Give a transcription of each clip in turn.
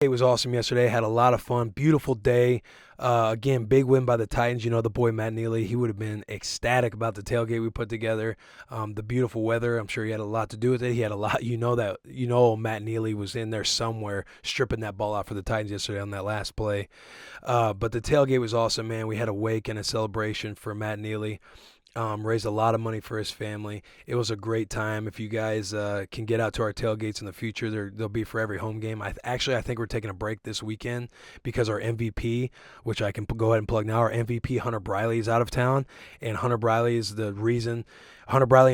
It was awesome yesterday. Had a lot of fun. Beautiful day. Again, big win by the Titans. You know, the boy Matt Neely, he would have been ecstatic about the tailgate we put together. The beautiful weather, I'm sure he had a lot to do with it. He had a lot, Matt Neely was in there somewhere stripping that ball out for the Titans yesterday on that last play. But the tailgate was awesome, man. We had a wake and a celebration for Matt Neely. Raised a lot of money for his family. It was a great time. If you guys can get out to our tailgates in the future, they'll be for every home game. I think we're taking a break this weekend because our MVP, which I can go ahead and plug now, our MVP, Hunter Briley, is out of town. And Hunter Briley and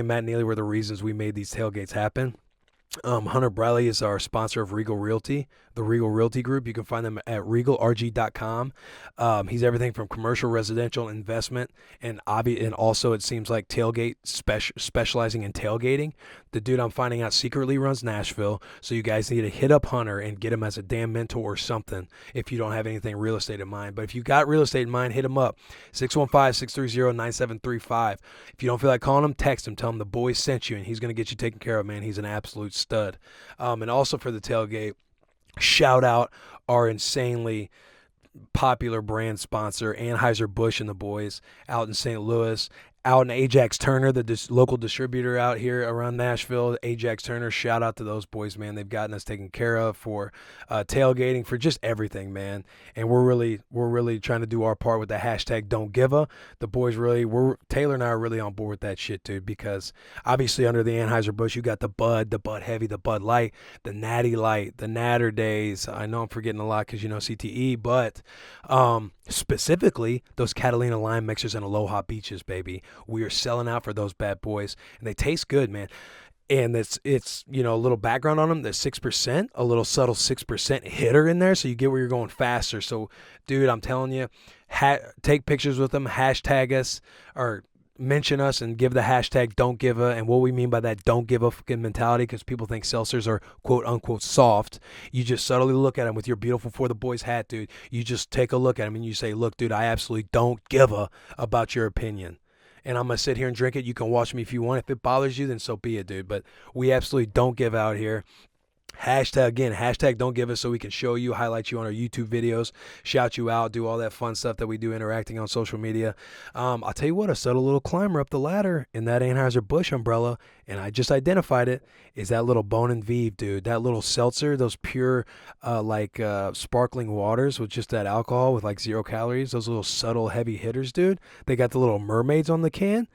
Matt Neely were the reasons we made these tailgates happen. Hunter Briley is our sponsor of Regal Realty, the Regal Realty Group. You can find them at regalrg.com. He's everything from commercial, residential, investment, and also it seems like tailgate, specializing in tailgating. The dude, I'm finding out, secretly runs Nashville, so you guys need to hit up Hunter and get him as a damn mentor or something if you don't have anything real estate in mind. But if you got real estate in mind, hit him up, 615-630-9735. If you don't feel like calling him, text him, tell him the boys sent you, and he's going to get you taken care of, man. He's an absolute stud. And also for the tailgate, shout out our insanely popular brand sponsor, Anheuser Busch and the boys out in St. Louis. Out in Ajax Turner, the local distributor out here around Nashville, Ajax Turner, shout out to those boys, man. They've gotten us taken care of for tailgating, for just everything, man. And we're really trying to do our part with the hashtag Don't Give a. The boys Taylor and I are really on board with that shit, dude, because obviously under the Anheuser Busch, you got the Bud Heavy, the Bud Light, the Natty Light, the Natter Days. I know I'm forgetting a lot because, CTE, but specifically those Catalina Lime Mixers and Aloha Beaches, baby. We are selling out for those bad boys, and they taste good, man. And it's a little background on them. There's 6%, a little subtle 6% hitter in there, so you get where you're going faster. So, dude, I'm telling you, take pictures with them, hashtag us, or mention us and give the hashtag Don't Give a. And what we mean by that don't give a fucking mentality, because people think seltzers are quote unquote soft. You just subtly look at them with your beautiful For the Boys hat, dude. You just take a look at them and you say, look, dude, I absolutely don't give a about your opinion. And I'm going to sit here and drink it. You can watch me if you want. If it bothers you, then so be it, dude. But we absolutely don't give out here. Hashtag Don't Give us, so we can show you, highlight you on our YouTube videos, shout you out, do all that fun stuff that we do interacting on social media. I'll tell you what, a subtle little climber up the ladder in that Anheuser Busch umbrella, and I just identified it, is that little Bone and Vive, dude. That little seltzer, those pure sparkling waters with just that alcohol with like 0 calories, those little subtle heavy hitters, dude. They got the little mermaids on the can.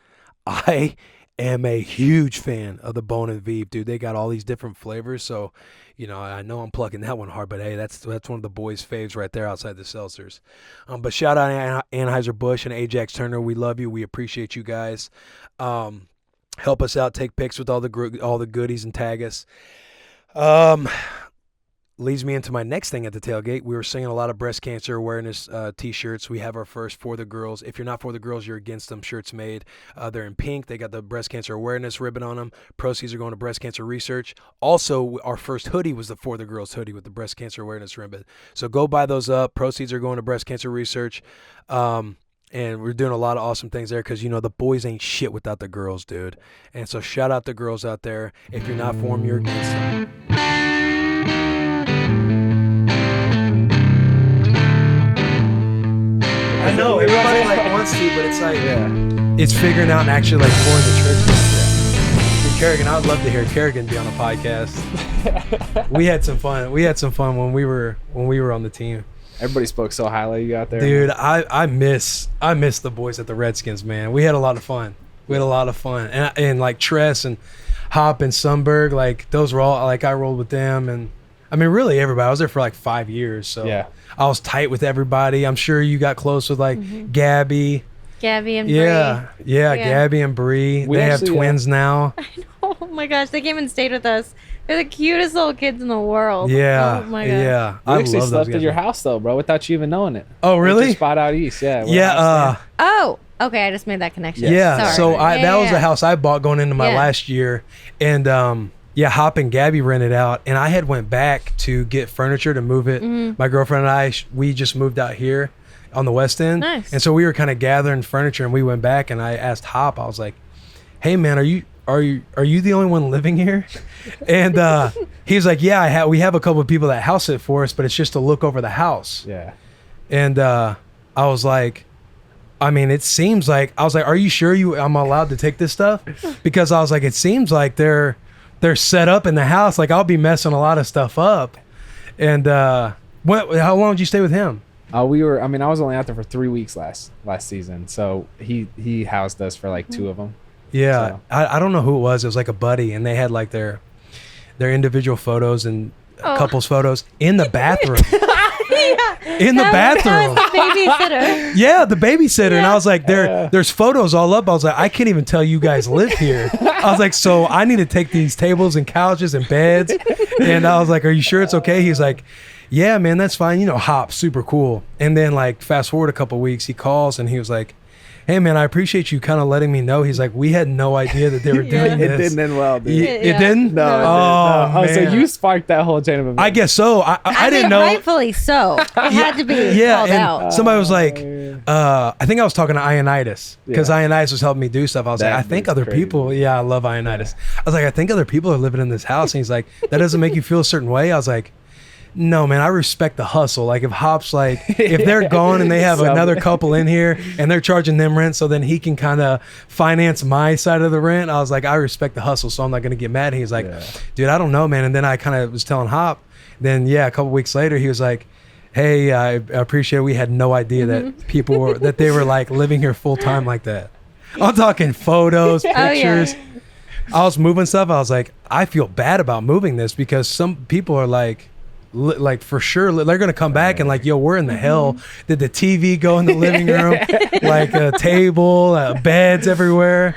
I am a huge fan of the Bone and Vive, dude. They got all these different flavors, so I know I'm plugging that one hard, but hey, that's one of the boys' faves right there outside the seltzers. But shout out Anheuser Busch and Ajax Turner. We love you. We appreciate you guys. Help us out. Take pics with all the goodies and tag us. Leads me into my next thing at the tailgate. We were singing a lot of breast cancer awareness T-shirts. We have our first For the Girls. If you're not for the girls, you're against them shirts made. They're in pink. They got the breast cancer awareness ribbon on them. Proceeds are going to breast cancer research. Also, our first hoodie was the For the Girls hoodie with the breast cancer awareness ribbon. So go buy those up. Proceeds are going to breast cancer research. And we're doing a lot of awesome things there because, the boys ain't shit without the girls, dude. And so shout out the girls out there. If you're not for them, you're against them. I know, everybody wants to, but it's it's figuring out and actually pulling the tricks. Yeah. Kerrigan, I'd love to hear Kerrigan be on a podcast. We had some fun. When we were on the team. Everybody spoke so highly of you out there. Dude, I miss the boys at the Redskins, man. We had a lot of fun. And like Tress and Hop and Sundberg, those were all, I rolled with them, and I mean, really everybody. I was there for 5 years, so yeah. I was tight with everybody. I'm sure you got close with Gabby and Bree. Yeah, Gabby and Bree. They have twins now. I know. Oh my gosh, they came and stayed with us. They're the cutest little kids in the world. Yeah. Oh my gosh. Yeah. We actually slept at your house though, bro, without you even knowing it. Oh really? Spot out east. Yeah. Yeah. Oh. Okay, I just made that connection. Yeah. Sorry. So that was the house I bought going into my last year, and Hop and Gabby rented out, and I had went back to get furniture to move it. Mm-hmm. My girlfriend and I, we just moved out here on the West End. Nice. And so we were kind of gathering furniture, and we went back, and I asked Hop, I was like, hey man, are are you the only one living here? And he was like, yeah, we have a couple of people that house sit for us, but it's just to look over the house. Yeah. And I was like, I mean, it seems like, I was like, are you sure I'm allowed to take this stuff? Because I was like, it seems like they're set up in the house. Like, I'll be messing a lot of stuff up. And how long did you stay with him? I was only out there for 3 weeks last season. So he housed us for like 2 of them. Yeah. So. I don't know who it was. It was like a buddy, and they had like their individual photos and couples photos in the bathroom. In the bathroom. That was the babysitter. Yeah, the babysitter. And I was like, there's photos all up. I was like, I can't even tell you guys live here. I was like, so I need to take these tables and couches and beds. And I was like, are you sure it's okay? He's like, yeah, man, that's fine. Hop, super cool. And then like fast forward a couple weeks, he calls and he was like, hey, man, I appreciate you kind of letting me know. He's like, we had no idea that they were doing this. It didn't end well, dude. It didn't? No. Oh, Oh, man. so you sparked that whole chain of events. I guess so. I didn't know. Rightfully so. It had to be called and out. somebody was like, I think I was talking to Ionitis because Yeah. Ionitis was helping me do stuff. I was like, I think other crazy. people, I love Ionitis. I was like, I think other people are living in this house. And he's like, that doesn't make you feel a certain way? I was like, no, man, I respect the hustle. Like if Hop's like, if they're gone and they have another couple in here and they're charging them rent so then he can kind of finance my side of the rent. I was like, I respect the hustle, so I'm not going to get mad. And he's like, dude, I don't know, man. And then I kind of was telling Hop. Then, a couple weeks later, he was like, hey, I appreciate it. We had no idea that people were, that they were like living here full time like that. I'm talking photos, pictures. I was moving stuff. I was like, I feel bad about moving this because some people are like for sure they're gonna come back and like, yo, we're in the hell. Did the TV go in the living room? Like a table, beds everywhere.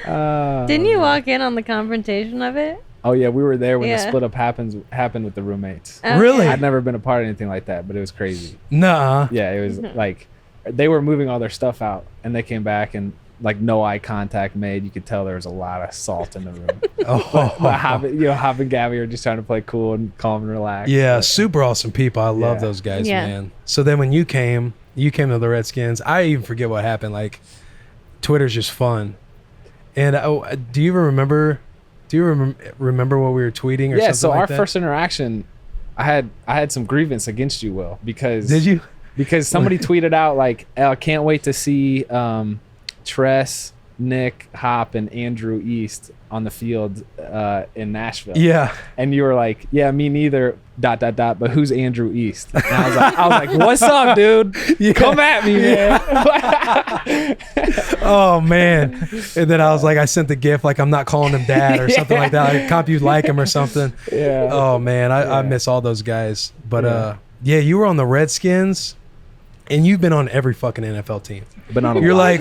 Didn't you walk in on the confrontation of it? Oh yeah, we were there when the split up happened with the roommates. Oh, Really? I'd never been a part of anything like that, but it was crazy. Nuh-uh. Yeah, it was like they were moving all their stuff out, and they came back and like no eye contact made. You could tell there was a lot of salt in the room. But Hop and Gabby are just trying to play cool and calm and relax. Yeah, But, super awesome people. I love those guys, man. So then when you came to the Redskins. I even forget what happened. Like, Twitter's just fun. And do you remember what we were tweeting or something so like our that? first interaction, I had some grievance against you, Will, because Did you? Because somebody tweeted out like, I can't wait to see Tress, Nick, Hop, and Andrew East on the field in Nashville. Yeah. And you were like, yeah, me neither, ... but who's Andrew East? And I was like, what's up, dude? Come at me, man. Oh, man. And then I was like, I sent the GIF like I'm not calling him dad or something like that. Like, comp you like him or something. Yeah. Oh, man. I miss all those guys. But, you were on the Redskins, and you've been on every fucking NFL team. Been on a You're lot. like,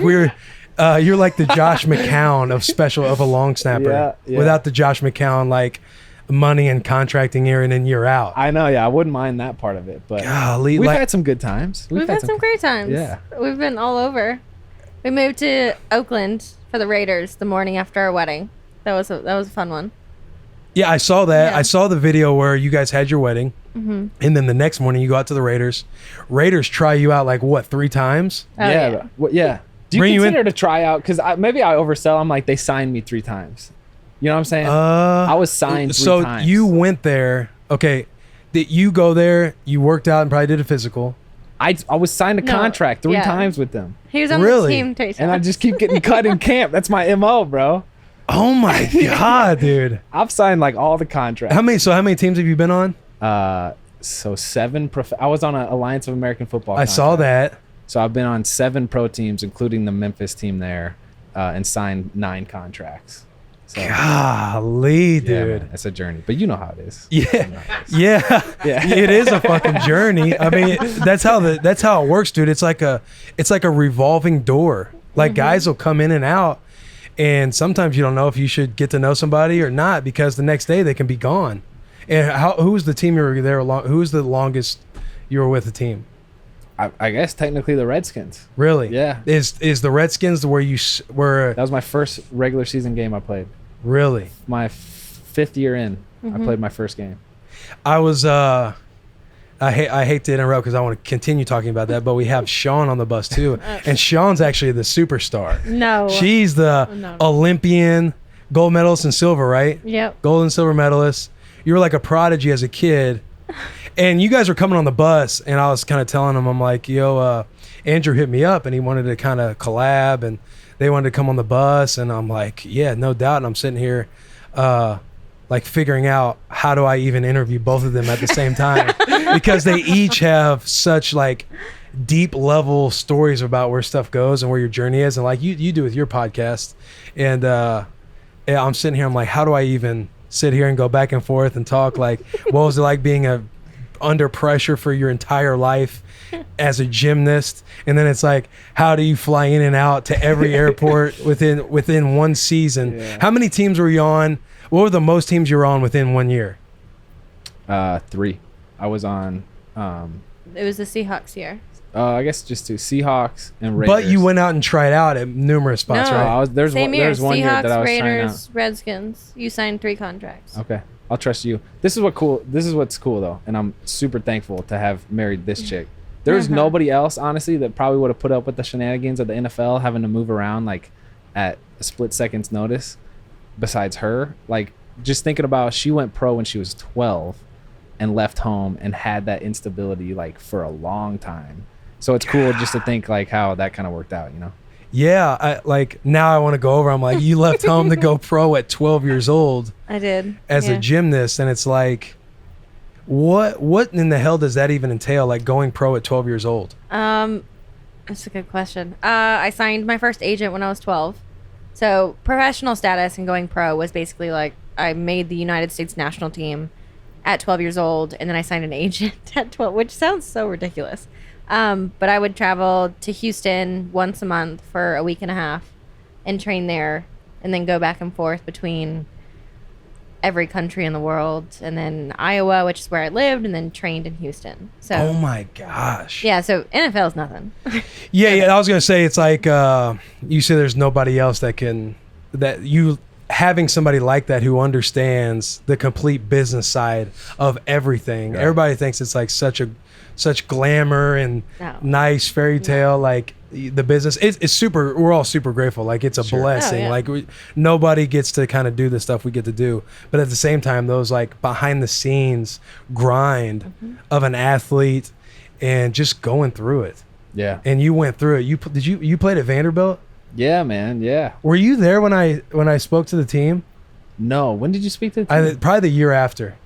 you're like the Josh McCown of a long snapper. Yeah. Without the Josh McCown, like, money and contracting year in and year out. I know, I wouldn't mind that part of it, but Golly, we've like- had some good times. We've had some great times. Yeah. We've been all over. We moved to Oakland for the Raiders the morning after our wedding. That was a fun one. Yeah, I saw that. Yeah. I saw the video where you guys had your wedding, Mm-hmm. and then the next morning you go out to the Raiders. Raiders try you out like what, 3 times? Oh, yeah. Yeah. Do you Bring you in- consider to try out? Because maybe I oversell. I'm like, they signed me 3 times. You know what I'm saying? I was signed 3 so times. you went there. Okay, did you go there? You worked out and probably did a physical. I was signed a No, contract 3 yeah. times with them, He was on Really? the team 3 times. and I just keep getting cut in camp. That's my MO, bro. Oh my god, dude! I've signed like all the contracts. How many teams have you been on? So 7. I was on an Alliance of American Football. I saw contract. that. So I've been on 7 pro teams, including the Memphis team there, and signed 9 contracts. So, Golly, yeah, dude. man, it's a journey, but you know how it is. Yeah, Yeah. it is a fucking journey. I mean, that's how it works, dude. It's like a revolving door. Like, guys will come in and out, and sometimes you don't know if you should get to know somebody or not because the next day they can be gone. And who was the team you were there along? Who was the longest you were with the team? I guess technically the Redskins. Really? Yeah. Is the Redskins where you were? That was my first regular season game I played. Really? My 5th year in, I played my first game. I was. I hate to interrupt because I want to continue talking about that, but we have Shawn on the bus too, and Shawn's actually the superstar. No. She's the No. Olympian, gold medalist and silver, right? Yep. Gold and silver medalist. You were like a prodigy as a kid. And you guys were coming on the bus, and I was kind of telling him, I'm like, yo, Andrew hit me up, and he wanted to kind of collab, and they wanted to come on the bus, and I'm like, yeah, no doubt. And I'm sitting here like figuring out how do I even interview both of them at the same time because they each have such like deep level stories about where stuff goes and where your journey is, and like you do with your podcast. And I'm sitting here, I'm like, how do I even sit here and go back and forth and talk? Like, what was it like being under pressure for your entire life as a gymnast? And then it's like, how do you fly in and out to every airport within one season? Yeah. How many teams were you on? What were the most teams you were on within 1 year? 3. I was on It was the Seahawks year. I guess just 2, Seahawks and Raiders. But you went out and tried out at numerous spots, No. right? There's one year that I was Raiders, trying out. Redskins. You signed 3 contracts. Okay, I'll trust you. This is what's cool though, and I'm super thankful to have married this chick. There's nobody else, honestly, that probably would have put up with the shenanigans of the NFL, having to move around like at a split second's notice, besides her. Like, just thinking about, she went pro when she was 12 and left home and had that instability like for a long time. So it's cool just to think like how that kind of worked out, you know? Yeah, now I want to go over. I'm like, you left home to go pro at 12 years old. I did. As a gymnast, and it's like, what in the hell does that even entail? Like going pro at 12 years old? That's a good question. I signed my first agent when I was 12. So professional status and going pro was basically like I made the United States national team at 12 years old, and then I signed an agent at 12, which sounds so ridiculous. But I would travel to Houston once a month for a week and a half and train there, and then go back and forth between every country in the world, and then Iowa, which is where I lived, and then trained in Houston. So oh my gosh. Yeah, so NFL is nothing. yeah, I was gonna say, it's like you say there's nobody else having somebody like that who understands the complete business side of everything. Right. Everybody thinks it's like such glamour and nice fairy tale, like the business. It's super. We're all super grateful. Like, it's a blessing. Like, nobody gets to kind of do the stuff we get to do. But at the same time, those like behind the scenes grind of an athlete and just going through it. Yeah. And you went through it. You played at Vanderbilt? Yeah, man. Yeah. Were you there when I spoke to the team? No. When did you speak to the team? Probably the year after.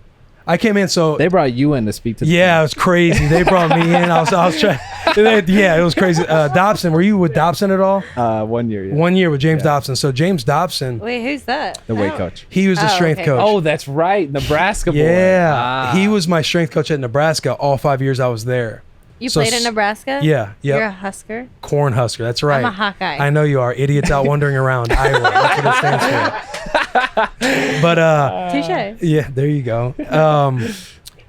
I came in, so they brought you in to speak to the team. It was crazy. They brought me in. I was trying. Yeah, it was crazy. Dobson, were you with Dobson at all? 1 year. Yeah. 1 year with James Dobson. So James Dobson. Wait, who's that? The weight coach. He was the strength coach. Oh, that's right, Nebraska boy. Yeah, he was my strength coach at Nebraska all 5 years I was there. You played in Nebraska? Yeah. You're a Husker? Corn Husker, that's right. I'm a Hawkeye. I know you are. Idiots out wandering around. Iowa. That's what it stands for. But touche. Yeah, there you go.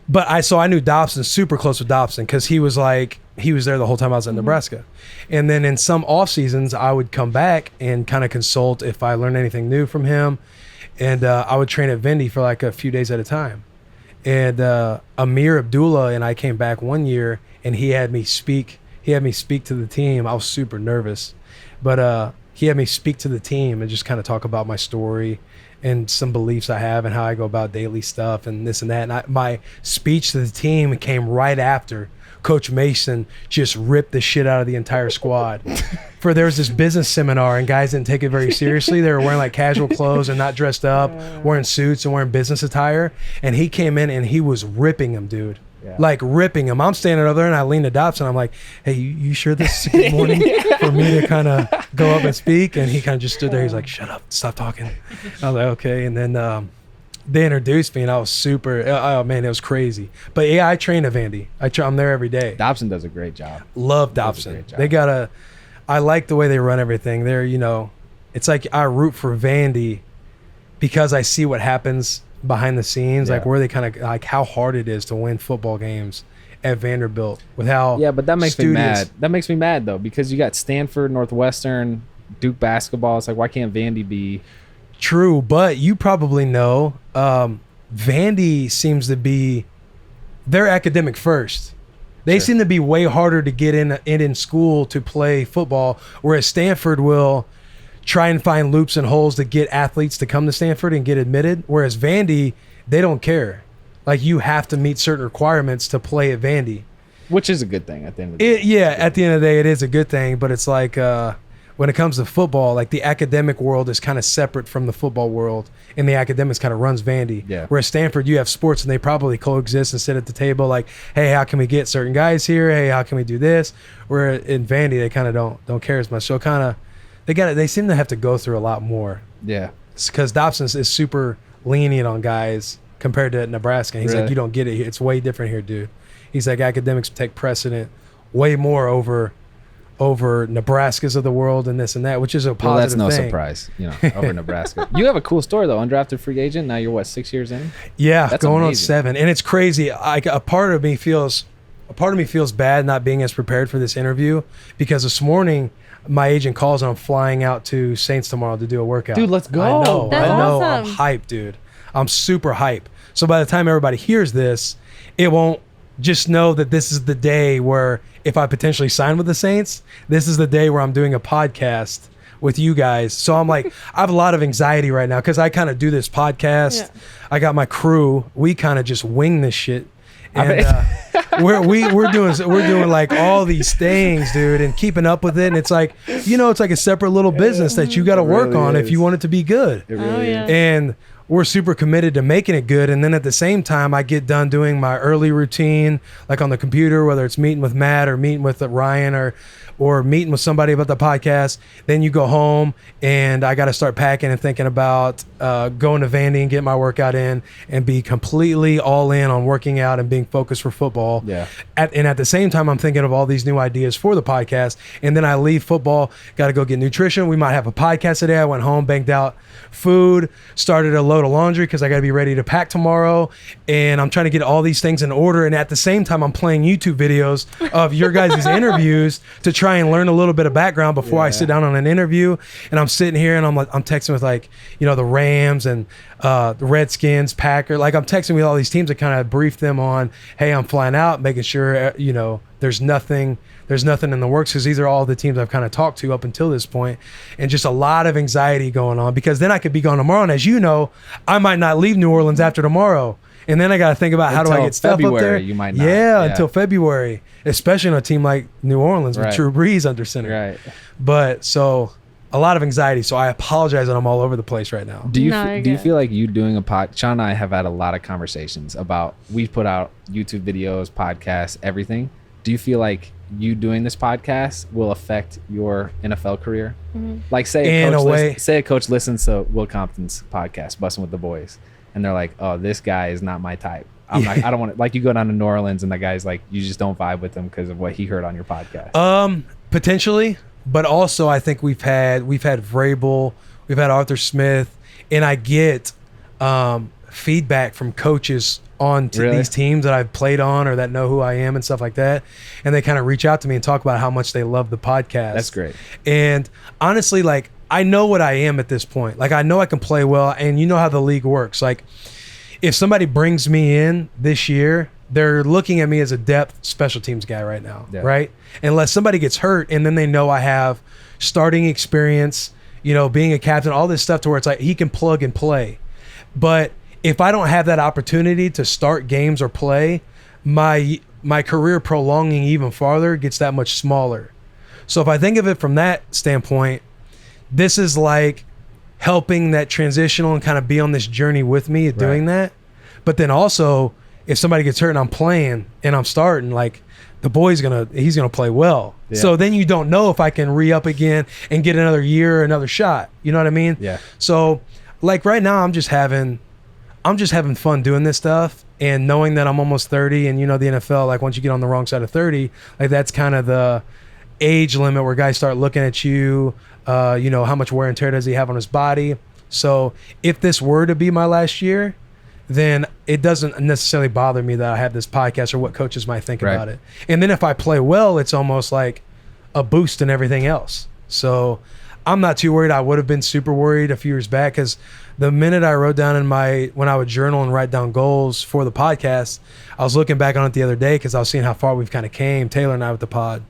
But I knew Dobson, super close with Dobson, because he was there the whole time I was at Nebraska. And then in some off seasons, I would come back and kind of consult if I learned anything new from him. And I would train at Vindy for like a few days at a time. And Amir Abdullah and I came back 1 year, and he had me speak to the team. I was super nervous, but he had me speak to the team and just kind of talk about my story and some beliefs I have and how I go about daily stuff and this and that. And my speech to the team came right after Coach Mason just ripped the shit out of the entire squad. There was this business seminar, and guys didn't take it very seriously. They were wearing like casual clothes and not dressed up, wearing suits and wearing business attire. And he came in and he was ripping them, dude. Yeah. Like ripping him. I'm standing over there, and I lean to Dobson. I'm like, hey, you sure this is a good morning for me to kind of go up and speak? And he kind of just stood there. He's like, shut up, stop talking. I was like, okay. And then they introduced me, and I was super, oh man, it was crazy. But yeah, I train at Vandy. I'm there every day. Dobson does a great job. Love Dobson. I like the way they run everything. They're, it's like I root for Vandy because I see what happens behind the scenes, like where they kind of like how hard it is to win football games at Vanderbilt with how but that makes me mad. That makes me mad though, because you got Stanford, Northwestern, Duke basketball. It's like, why can't Vandy be true? But you probably know Vandy seems to be they're academic first. They seem to be way harder to get in school to play football, whereas Stanford will try and find loops and holes to get athletes to come to Stanford and get admitted. Whereas Vandy, they don't care. Like, you have to meet certain requirements to play at Vandy. Which is a good thing at the end of the day. Yeah, at the end of the day, it is a good thing. But it's like when it comes to football, like the academic world is kind of separate from the football world, and the academics kind of runs Vandy. Yeah. Whereas Stanford, you have sports, and they probably coexist and sit at the table like, hey, how can we get certain guys here? Hey, how can we do this? Where in Vandy, they kind of don't care as much. So kind of they seem to have to go through a lot more. Yeah. Because Dobson is super lenient on guys compared to Nebraska. He's like, you don't get it. It's way different here, dude. He's like, academics take precedent way more over Nebraskas of the world and this and that, which is a positive that's no thing. Surprise, over Nebraska. You have a cool story though, undrafted free agent. Now you're 6 years in? Yeah, that's going amazing. on 7, and it's crazy. A part of me feels bad not being as prepared for this interview, because this morning my agent calls and I'm flying out to Saints tomorrow to do a workout. Dude, let's go. I know. That's I'm awesome. hyped, dude. I'm super hyped. So by the time everybody hears this, it won't. Just know that this is the day where, if I potentially sign with the Saints, this is the day where I'm doing a podcast with you guys. So I'm like, I have a lot of anxiety right now because I kind of do this podcast. Yeah. I got my crew. We kind of just wing this shit. And we're doing like all these things, dude, and keeping up with it. And it's like, it's like a separate little business that you got to work really on is. if you want it to be good. It really is. And we're super committed to making it good. And then at the same time, I get done doing my early routine, like on the computer, whether it's meeting with Matt or meeting with Ryan or meeting with somebody about the podcast. Then you go home and I got to start packing and thinking about going to Vandy and get my workout in and be completely all in on working out and being focused for football. Yeah. And at the same time, I'm thinking of all these new ideas for the podcast. And then I leave football, got to go get nutrition. We might have a podcast today. I went home, banged out food, started a load of laundry because I got to be ready to pack tomorrow. And I'm trying to get all these things in order. And at the same time, I'm playing YouTube videos of your guys' interviews to try and learn a little bit of background before I sit down on an interview. And I'm sitting here and I'm texting with the Rams and the Redskins, Packers. Like, I'm texting with all these teams to kind of brief them on, hey, I'm flying out, making sure, there's nothing in the works, because these are all the teams I've kind of talked to up until this point, and just a lot of anxiety going on, because then I could be gone tomorrow. And as you know, I might not leave New Orleans after tomorrow. And then I got to think about how do I get stuff February, up there. you might not. Yeah, until February, especially on a team like New Orleans with Drew Brees under center. Right. But so a lot of anxiety. So I apologize that I'm all over the place right now. Do you feel like you doing a pod? Sean and I have had a lot of conversations about, we've put out YouTube videos, podcasts, everything. Do you feel like you doing this podcast will affect your NFL career? Mm-hmm. Like, say a coach listens to Will Compton's podcast, Bussin' with the Boys, and they're like, "Oh, this guy is not my type. I don't want to." Like, you go down to New Orleans and the guy's like, you just don't vibe with him because of what he heard on your podcast. Potentially, but also I think we've had Vrabel, we've had Arthur Smith, and I get feedback from coaches on these teams that I've played on or that know who I am and stuff like that, and they kind of reach out to me and talk about how much they love the podcast. That's great. And honestly, like, I know what I am at this point. Like, I know I can play well, and you know how the league works. Like, if somebody brings me in this year, they're looking at me as a depth special teams guy right now, right? Unless somebody gets hurt, and then they know I have starting experience, being a captain, all this stuff to where it's like he can plug and play. But if I don't have that opportunity to start games or play, my career prolonging even farther gets that much smaller. So if I think of it from that standpoint, this is like helping that transitional and kind of be on this journey with me at doing that. But then also, if somebody gets hurt and I'm playing and I'm starting, like, the boy's he's gonna play well. Yeah. So then you don't know if I can re-up again and get another year or another shot. You know what I mean? Yeah. So, like, right now I'm just having fun doing this stuff, and knowing that I'm almost 30, and the NFL, like, once you get on the wrong side of 30, like, that's kind of the age limit where guys start looking at you, how much wear and tear does he have on his body. So if this were to be my last year, then it doesn't necessarily bother me that I have this podcast or what coaches might think about it. And then if I play well, it's almost like a boost in everything else. So I'm not too worried. I would have been super worried a few years back, because the minute I wrote down when I would journal and write down goals for the podcast, I was looking back on it the other day because I was seeing how far we've kind of came, Taylor and I, with the pod.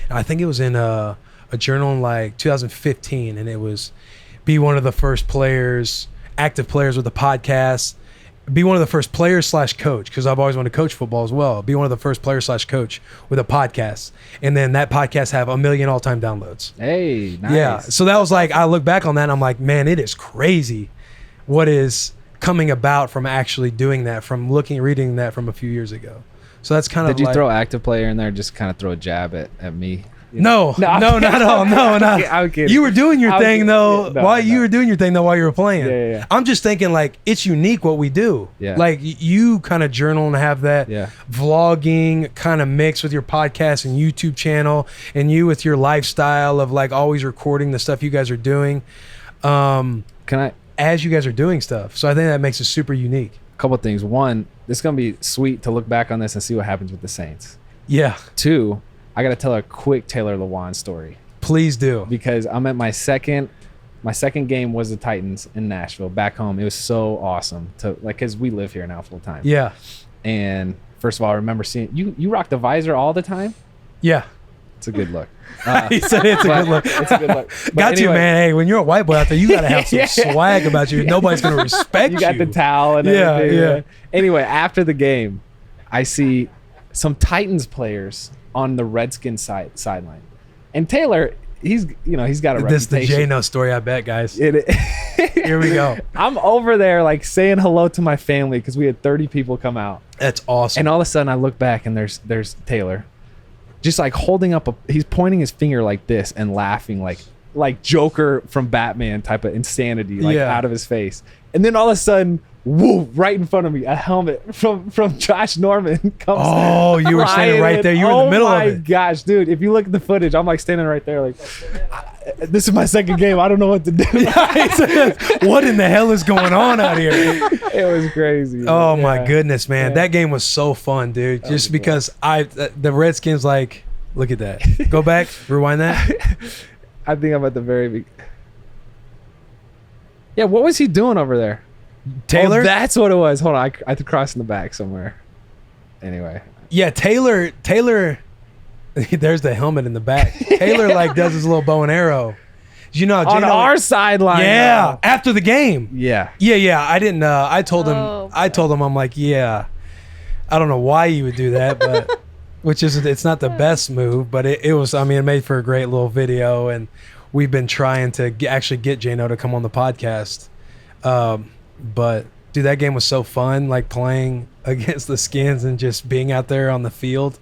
And I think it was in a journal in like 2015, and it was be one of the first players, active players with a podcast. Be one of the first players / coach, because I've always wanted to coach football as well. Be one of the first players / coach with a podcast, and then that podcast have 1 million all-time downloads. Hey, nice. Yeah, so that was like, I look back on that and I'm like, man, it is crazy what is coming about from actually doing that, from reading that from a few years ago. So that's kind of. Did you throw active player in there? Just kind of throw a jab at me. No, not at all. No, not. I'm kidding. You were doing your thing though. No, While you were doing your thing though, while you were playing. Yeah. I'm just thinking like it's unique what we do. Yeah. Like you kind of journal and have that vlogging kind of mix with your podcast and YouTube channel, and you with your lifestyle of like always recording the stuff you guys are doing. As you guys are doing stuff, so I think that makes it super unique. A couple of things. One, it's gonna be sweet to look back on this and see what happens with the Saints. Yeah. Two, I gotta tell a quick Taylor Lewan story. Please do. Because I'm at my second game was the Titans in Nashville, back home. It was so awesome to like, cause we live here now full time. Yeah. And first of all, I remember seeing you rock the visor all the time. Yeah. It's a good look. He said it's a good look. It's a good look. Got you, man. Hey, when you're a white boy out there, you gotta have some swag about you. Nobody's gonna respect you. You got the towel and everything. Yeah. Anyway, after the game, I see some Titans players on the Redskins sideline, and Taylor, he's got a reputation. This is the J-No story, I bet, guys. Here we go. I'm over there like saying hello to my family because we had 30 people come out. That's awesome. And all of a sudden, I look back and there's Taylor, just like holding up he's pointing his finger like this and laughing like Joker from Batman type of insanity out of his face. And then all of a sudden, woo, right in front of me, a helmet from Josh Norman comes. Oh, you were standing right there. You were in the middle of it. Oh my gosh, dude. If you look at the footage, I'm like standing right there like, this is my second game. I don't know what to do. What in the hell is going on out here? It was crazy. Oh my goodness, man. That game was so fun, dude. Just because the Redskins, like, look at that. Go back, rewind that. I think I'm at the very beginning. Yeah, what was he doing over there? Taylor? Oh, that's what it was. Hold on, I had to cross in the back somewhere. Anyway. Yeah, Taylor, there's the helmet in the back. Taylor like does his little bow and arrow. You know, on our sideline. Yeah, after the game. Yeah. I didn't. I told him. I'm like, yeah. I don't know why you would do that, but it's not the best move, but it was. I mean, it made for a great little video, and we've been trying to actually get J-No to come on the podcast. But dude, that game was so fun, like playing against the Skins and just being out there on the field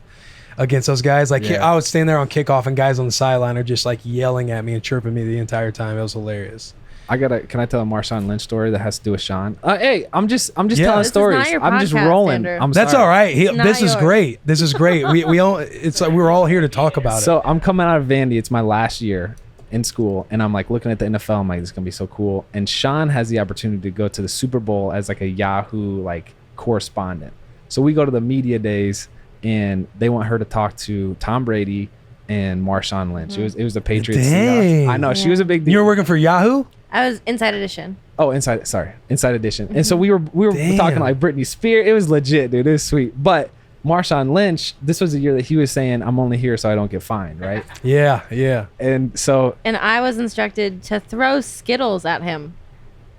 against those guys. Like I would stand there on kickoff and guys on the sideline are just like yelling at me and chirping me the entire time. It was hilarious. Can I tell a Marshawn Lynch story that has to do with Shawn? Hey, I'm just telling stories. I'm just rolling. That's all right. This is great. This is great. It's like we're all here to talk about it. So I'm coming out of Vandy. It's my last year in school, and I'm like looking at the NFL. I'm like, this is gonna be so cool. And Shawn has the opportunity to go to the Super Bowl as like a Yahoo like correspondent. So we go to the media days, and they want her to talk to Tom Brady and Marshawn Lynch. It was the Patriots. Dang. I know she was a big deal. You were working for Yahoo? I was Inside Edition. Oh, Inside Edition. And so we were talking like Britney Spears. It was legit, dude. It was sweet. But Marshawn Lynch, this was the year that he was saying, I'm only here so I don't get fined, right? Yeah. And so... And I was instructed to throw Skittles at him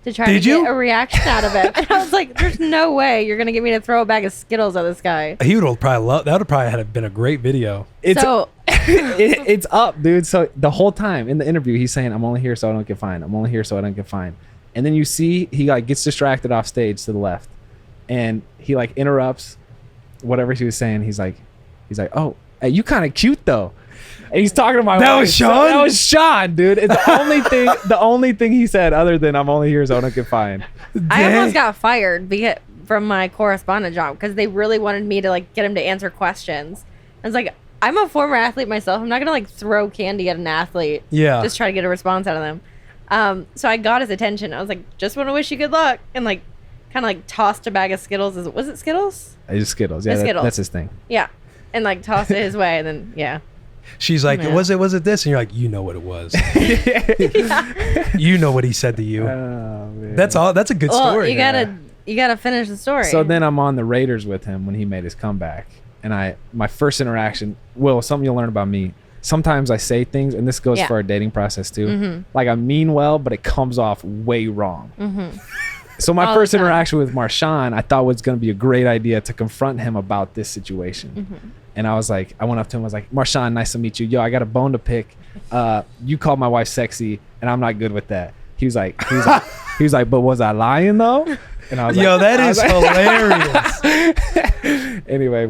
to try Did to you? get a reaction out of it. And I was like, there's no way you're going to get me to throw a bag of Skittles at this guy. He would have probably that would have probably have been a great video. It's up, dude. So the whole time in the interview, he's saying, I'm only here so I don't get fined. I'm only here so I don't get fined. And then you see he like gets distracted off stage to the left. And he like interrupts whatever he was saying. He's like, oh, hey, you kind of cute though. And he's talking to my wife. That was Shawn? That was Shawn, dude. It's the only thing he said other than I'm only here so I don't get fined. I almost got fired from my correspondent job because they really wanted me to like get him to answer questions. I was like, I'm a former athlete myself. I'm not gonna like throw candy at an athlete. Yeah. Just try to get a response out of them. So I got his attention. I was like, just want to wish you good luck, and like, kind of like tossed a bag of Skittles. Was it Skittles? It's Skittles. Yeah, Skittles. That's his thing. Yeah, and like tossed it his way, and then yeah. She's like, was it this? And you're like, you know what it was. You know what he said to you. Oh, man. That's all. That's a good story. You gotta finish the story. So then I'm on the Raiders with him when he made his comeback, and my first interaction, something you'll learn about me. sometimes I say things, and this goes for our dating process too. Like I mean well, but it comes off way wrong. So my first interaction with Marshawn, I thought was going to be a great idea to confront him about this situation. And I was like, I went up to him, I was like, Marshawn, nice to meet you. Yo, I got a bone to pick. You called my wife sexy, and I'm not good with that. He was like, but was I lying though? And I was yo, like, that is hilarious. Anyway,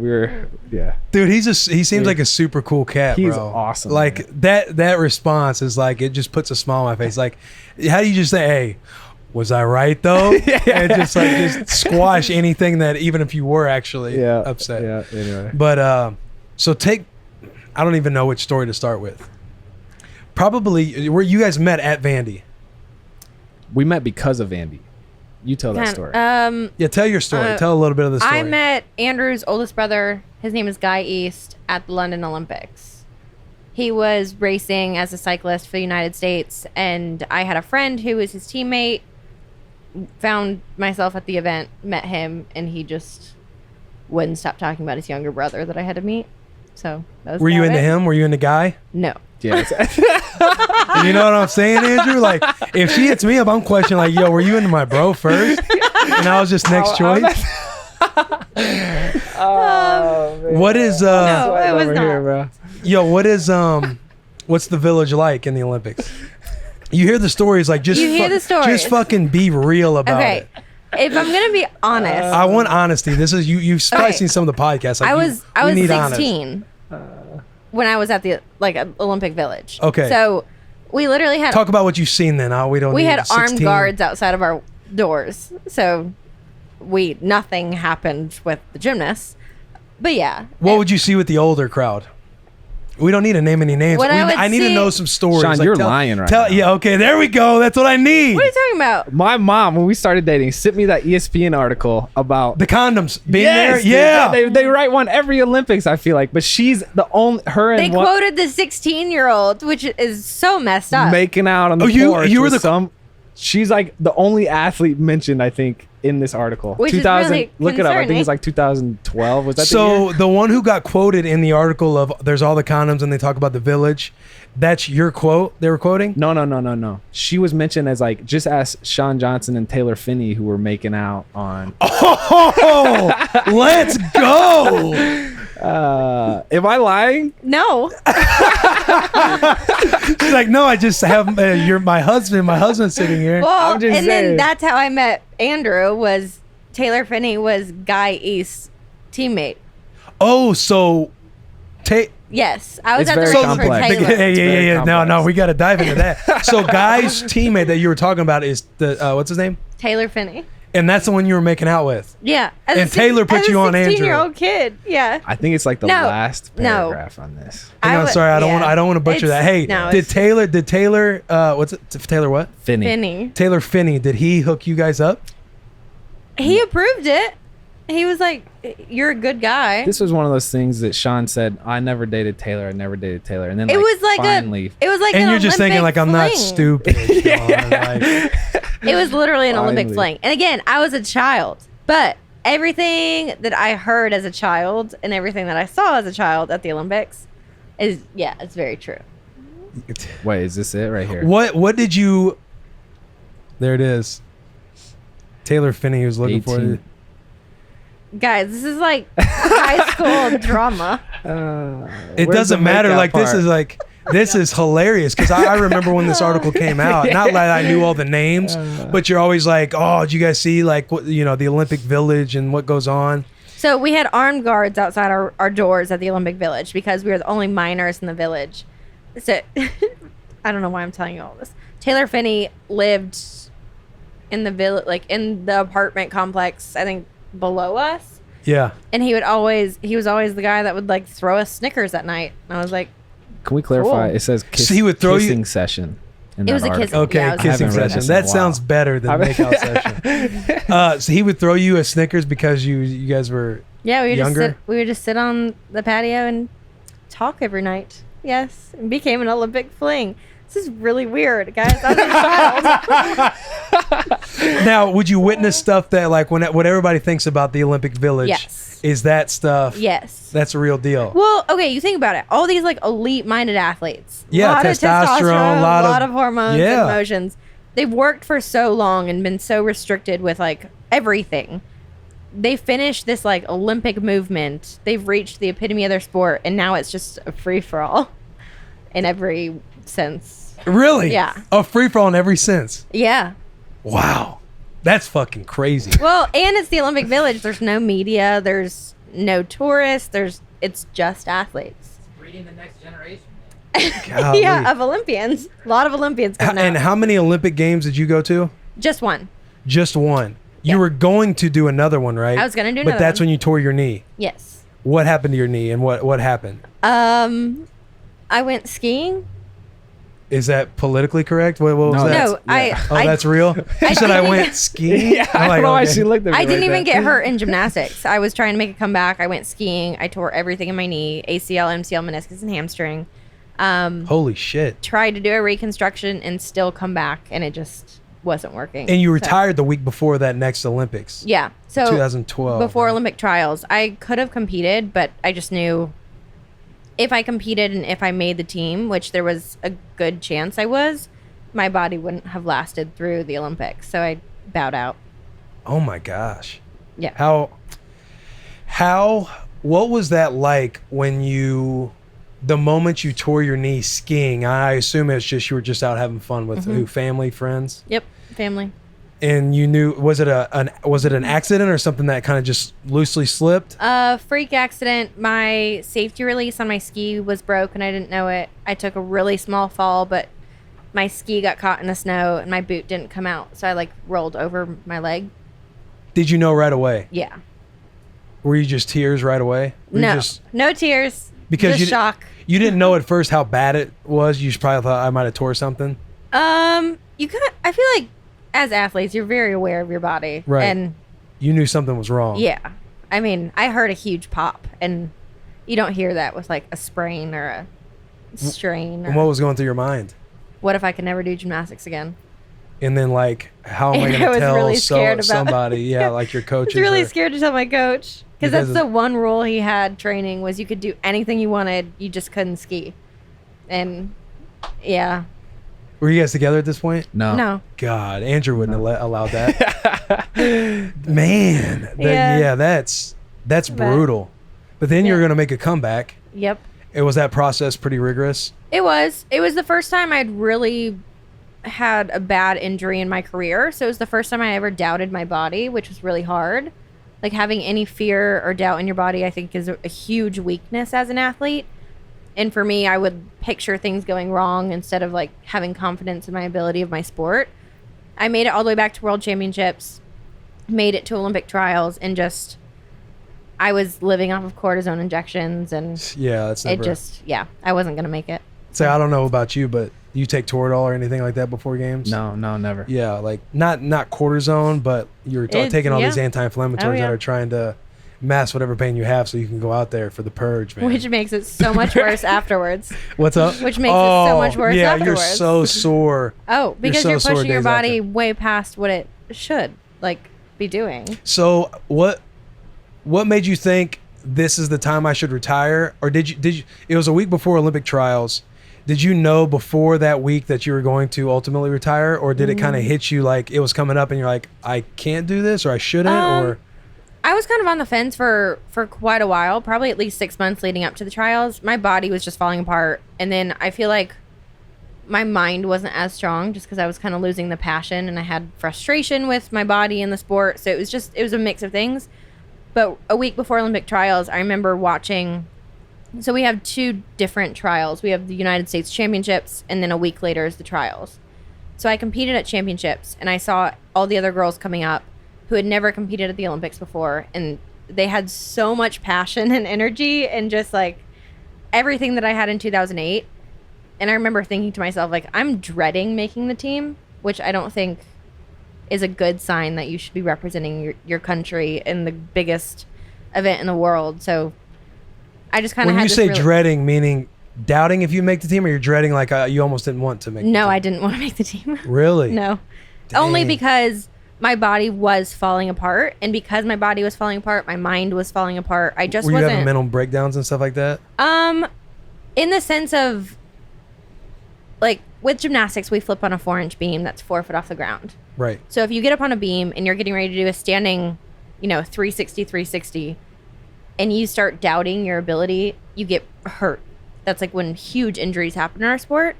Dude, he seems like a super cool cat, he's bro. awesome. Like that response is like, it just puts a smile on my face. Like, how do you just say, hey, was I right though? And just squash anything that, even if you were actually upset. Yeah. Anyway, but I don't even know which story to start with. Probably where you guys met at Vandy. we met because of Andy. You tell that story. Yeah, tell your story. Tell a little bit of the story. I met Andrew's oldest brother. His name is Guy East at the London Olympics. He was racing as a cyclist for the United States, and I had a friend who was his teammate. Found myself at the event, met him, and he just wouldn't stop talking about his younger brother that I had to meet. So that was Were you into him? Were you into Guy? No. Yeah. You know what I'm saying, Andrew? Like, if she hits me up, I'm questioning, like, yo, were you into my bro first? And I was just next choice? What is No, it was not. Here, bro. yo, what is what's the village like in the Olympics? You hear the stories, like, just You hear the stories. just fucking be real about Okay. it. If I'm gonna be honest, I want honesty. This is you've probably Okay. seen some of the podcasts. Like, I was we need honest. 16 when I was at the Olympic Village. Okay. So we literally had Talk about what you've seen then. We don't we need had 16. armed guards outside of our doors. So nothing happened with the gymnasts. But yeah. What would you see with the older crowd? We don't need to name any names. What I would I need to see- know some stories. Sean, you're lying right now. Yeah, okay, there we go. That's what I need. What are you talking about? My mom, when we started dating, sent me that ESPN article about The condoms being Yes, dude. there. Yeah. They write one every Olympics, I feel like, but she's the only They and one quoted the 16-year-old, which is so messed up. making out on the you porch were with the- some. She's like the only athlete mentioned, I think, in this article. Which is really Look it up. I think concerning. it's like 2012. Was that the So year? the one who got quoted in the article of there's all the condoms and they talk about the village, that's your quote they were quoting? No. She was mentioned as like, just ask Shawn Johnson and Taylor Finney who were making out on. Oh, let's go. Am I lying? No. She's like, no, I just have you're my husband. My husband's sitting here. Well, I'm just and saying. then that's how I met Andrew. Was Taylor Finney was Guy East's teammate. Oh, so Yes, I was It's at the very race for complex. Taylor. yeah. very No, complex. we got to dive into that. So, Guy's teammate that you were talking about is the what's his name? Taylor Finney. And that's the one you were making out with. Yeah. And Taylor put you on Andrew. 16-year-old kid. Yeah. I think it's like the No, last no. paragraph on this. Hang on, would- sorry, I yeah. don't want to butcher It's- that. Hey, no, did it's Taylor what's it? Taylor what? Finney. Finney. Taylor Finney, did he hook you guys up? He approved it. He was like, "You're a good guy." This was one of those things that Sean said, I never dated Taylor. And then it was like finally, It was like And an you're just thinking, like, Olympic I'm not fling. stupid. Sean, like- It was literally an Olympic Finally. fling. And again, I was a child, but everything that I heard as a child and everything that I saw as a child at the Olympics is, yeah, it's very true. wait, is this it right here? What did you? There it is. Taylor Finney was looking for 18. it. Guys, this is like high school drama. It Where's doesn't the matter. makeout Like part? this is hilarious because I remember when this article came out. Not that I knew all the names, but you're always like, oh, did you guys see like what the Olympic Village and what goes on? So we had armed guards outside our doors at the Olympic Village because we were the only minors in the village. So I don't know why I'm telling you all this. Taylor Finney lived in the village, like in the apartment complex, I think below us. Yeah. And he was always the guy that would like throw us Snickers at night. And I was like, Can we clarify? Cool. It says So he would throw you- kissing session. In It that was a article. kissing- Okay, Yeah, I kissing haven't read session. this in a That while. sounds better than makeout session. So he would throw you a Snickers because you guys were yeah, we younger. we would just sit on the patio and talk every night. Yes, and became an Olympic fling. This is really weird, guys. I was a child. Now, would you witness stuff that like what everybody thinks about the Olympic Village? Yes. Is that stuff? Yes. That's a real deal. Well, okay, you think about it. All these like elite-minded athletes. Yeah, a lot testosterone, of a lot of hormones yeah. and emotions. They've worked for so long and been so restricted with like everything. They finished this like Olympic movement. They've reached the epitome of their sport, and now it's just a free-for-all in every sense. Really? Yeah. A free-for-all in every sense. Yeah. Wow. That's fucking crazy. Well, and it's the Olympic Village. There's no media. There's no tourists. It's just athletes. Breeding the next generation. Golly. Yeah, of Olympians. A lot of Olympians coming And out. how many Olympic games did you go to? Just one. Just one. You Yeah. were going to do another one, right? I was gonna do But another that's one. when you tore your knee. Yes. What happened to your knee, and what happened? I went skiing. Is that politically correct? What was No, that? No, Oh, that's real? You said I went skiing? Yeah, I I'm don't like, know why okay. she looked at me I didn't like even that. get hurt in gymnastics. I was trying to make a comeback. I went skiing. I tore everything in my knee, ACL, MCL, meniscus, and hamstring. Holy shit. Tried to do a reconstruction and still come back, and it just wasn't working. And you So- retired the week before that next Olympics. Yeah. So 2012. before right? Olympic trials, I could have competed, but I just knew if I competed and if I made the team, which there was a good chance I was, my body wouldn't have lasted through the Olympics. So I bowed out. Oh my gosh. Yeah. What was that like when the moment you tore your knee skiing? I assume it's just you were just out having fun with Mm-hmm. family, friends, Yep. Family. and you knew was it an accident or something that kind of just loosely slipped? Freak accident. My safety release on my ski was broke and I didn't know it. I took a really small fall, but my ski got caught in the snow and my boot didn't come out. So I like rolled over my leg. Did you know right away? Yeah. Were you just tears right away? Were you No. just- No tears. because just you shock. You didn't know at first how bad it was. You just probably thought I might have tore something. You kind I feel like as athletes, you're very aware of your body. Right. And You knew something was wrong. yeah, I mean, I heard a huge pop and you don't hear that with like a sprain or a strain. And Or, what was going through your mind? what if I could never do gymnastics again? And then like, how am I And going I to was tell really scared about- somebody? Yeah, like your I coaches. was really or- scared to tell my coach because Because that's the one rule he had training was you could do anything you wanted, you just couldn't ski. And yeah, Were you guys together at this point? no. God, Andrew wouldn't have allowed that. Man, Yeah. that's But- brutal. But then you're Yeah. going to make a comeback. Yep. It was that process pretty rigorous. It was the first time I'd really had a bad injury in my career. So it was the first time I ever doubted my body, which was really hard. Like having any fear or doubt in your body, I think is a huge weakness as an athlete. And for me, I would picture things going wrong instead of like having confidence in my ability of my sport. I made it all the way back to World Championships, made it to Olympic trials, and just I was living off of cortisone injections, and Yeah, that's never. I wasn't gonna make it. So I don't know about you, but you take Toradol or anything like that before games? No, never. Yeah, like not cortisone, but you're It's- taking all yeah. these anti-inflammatories Oh, yeah. that are trying to mask whatever pain you have, so you can go out there for the purge, man. Which makes it so much worse afterwards. What's up? Which makes it so much worse yeah, afterwards. you're so sore. Oh, because so you're sore pushing your days body after. way past what it should like be doing. So what made you think this is the time I should retire? Or did you it was a week before Olympic trials. Did you know before that week that you were going to ultimately retire, or did it kind of hit you like it was coming up and you're like, I can't do this or I shouldn't? Or I was kind of on the fence for quite a while, probably at least 6 months leading up to the trials. My body was just falling apart, and then I feel like my mind wasn't as strong just because I was kind of losing the passion and I had frustration with my body and the sport. So it was a mix of things. But a week before Olympic trials, I remember watching. So we have two different trials. We have the United States Championships, and then a week later is the trials. So I competed at championships, and I saw all the other girls coming up who had never competed at the Olympics before, and they had so much passion and energy and just like everything that I had in 2008. And I remember thinking to myself, like, I'm dreading making the team, which I don't think is a good sign that you should be representing your country in the biggest event in the world. So I just kind of when had you this say really- dreading, meaning doubting if you make the team, or you're dreading like you almost didn't want to make the No, team? I didn't want to make the team. Really? No. Dang. Only because my body was falling apart, and because my body was falling apart, my mind was falling apart. I just Were you wasn't having mental breakdowns and stuff like that? In the sense of, like, with gymnastics, we flip on a 4-inch beam that's 4 foot off the ground. Right. So if you get up on a beam and you're getting ready to do a standing, 360, and you start doubting your ability, you get hurt. That's like when huge injuries happen in our sport.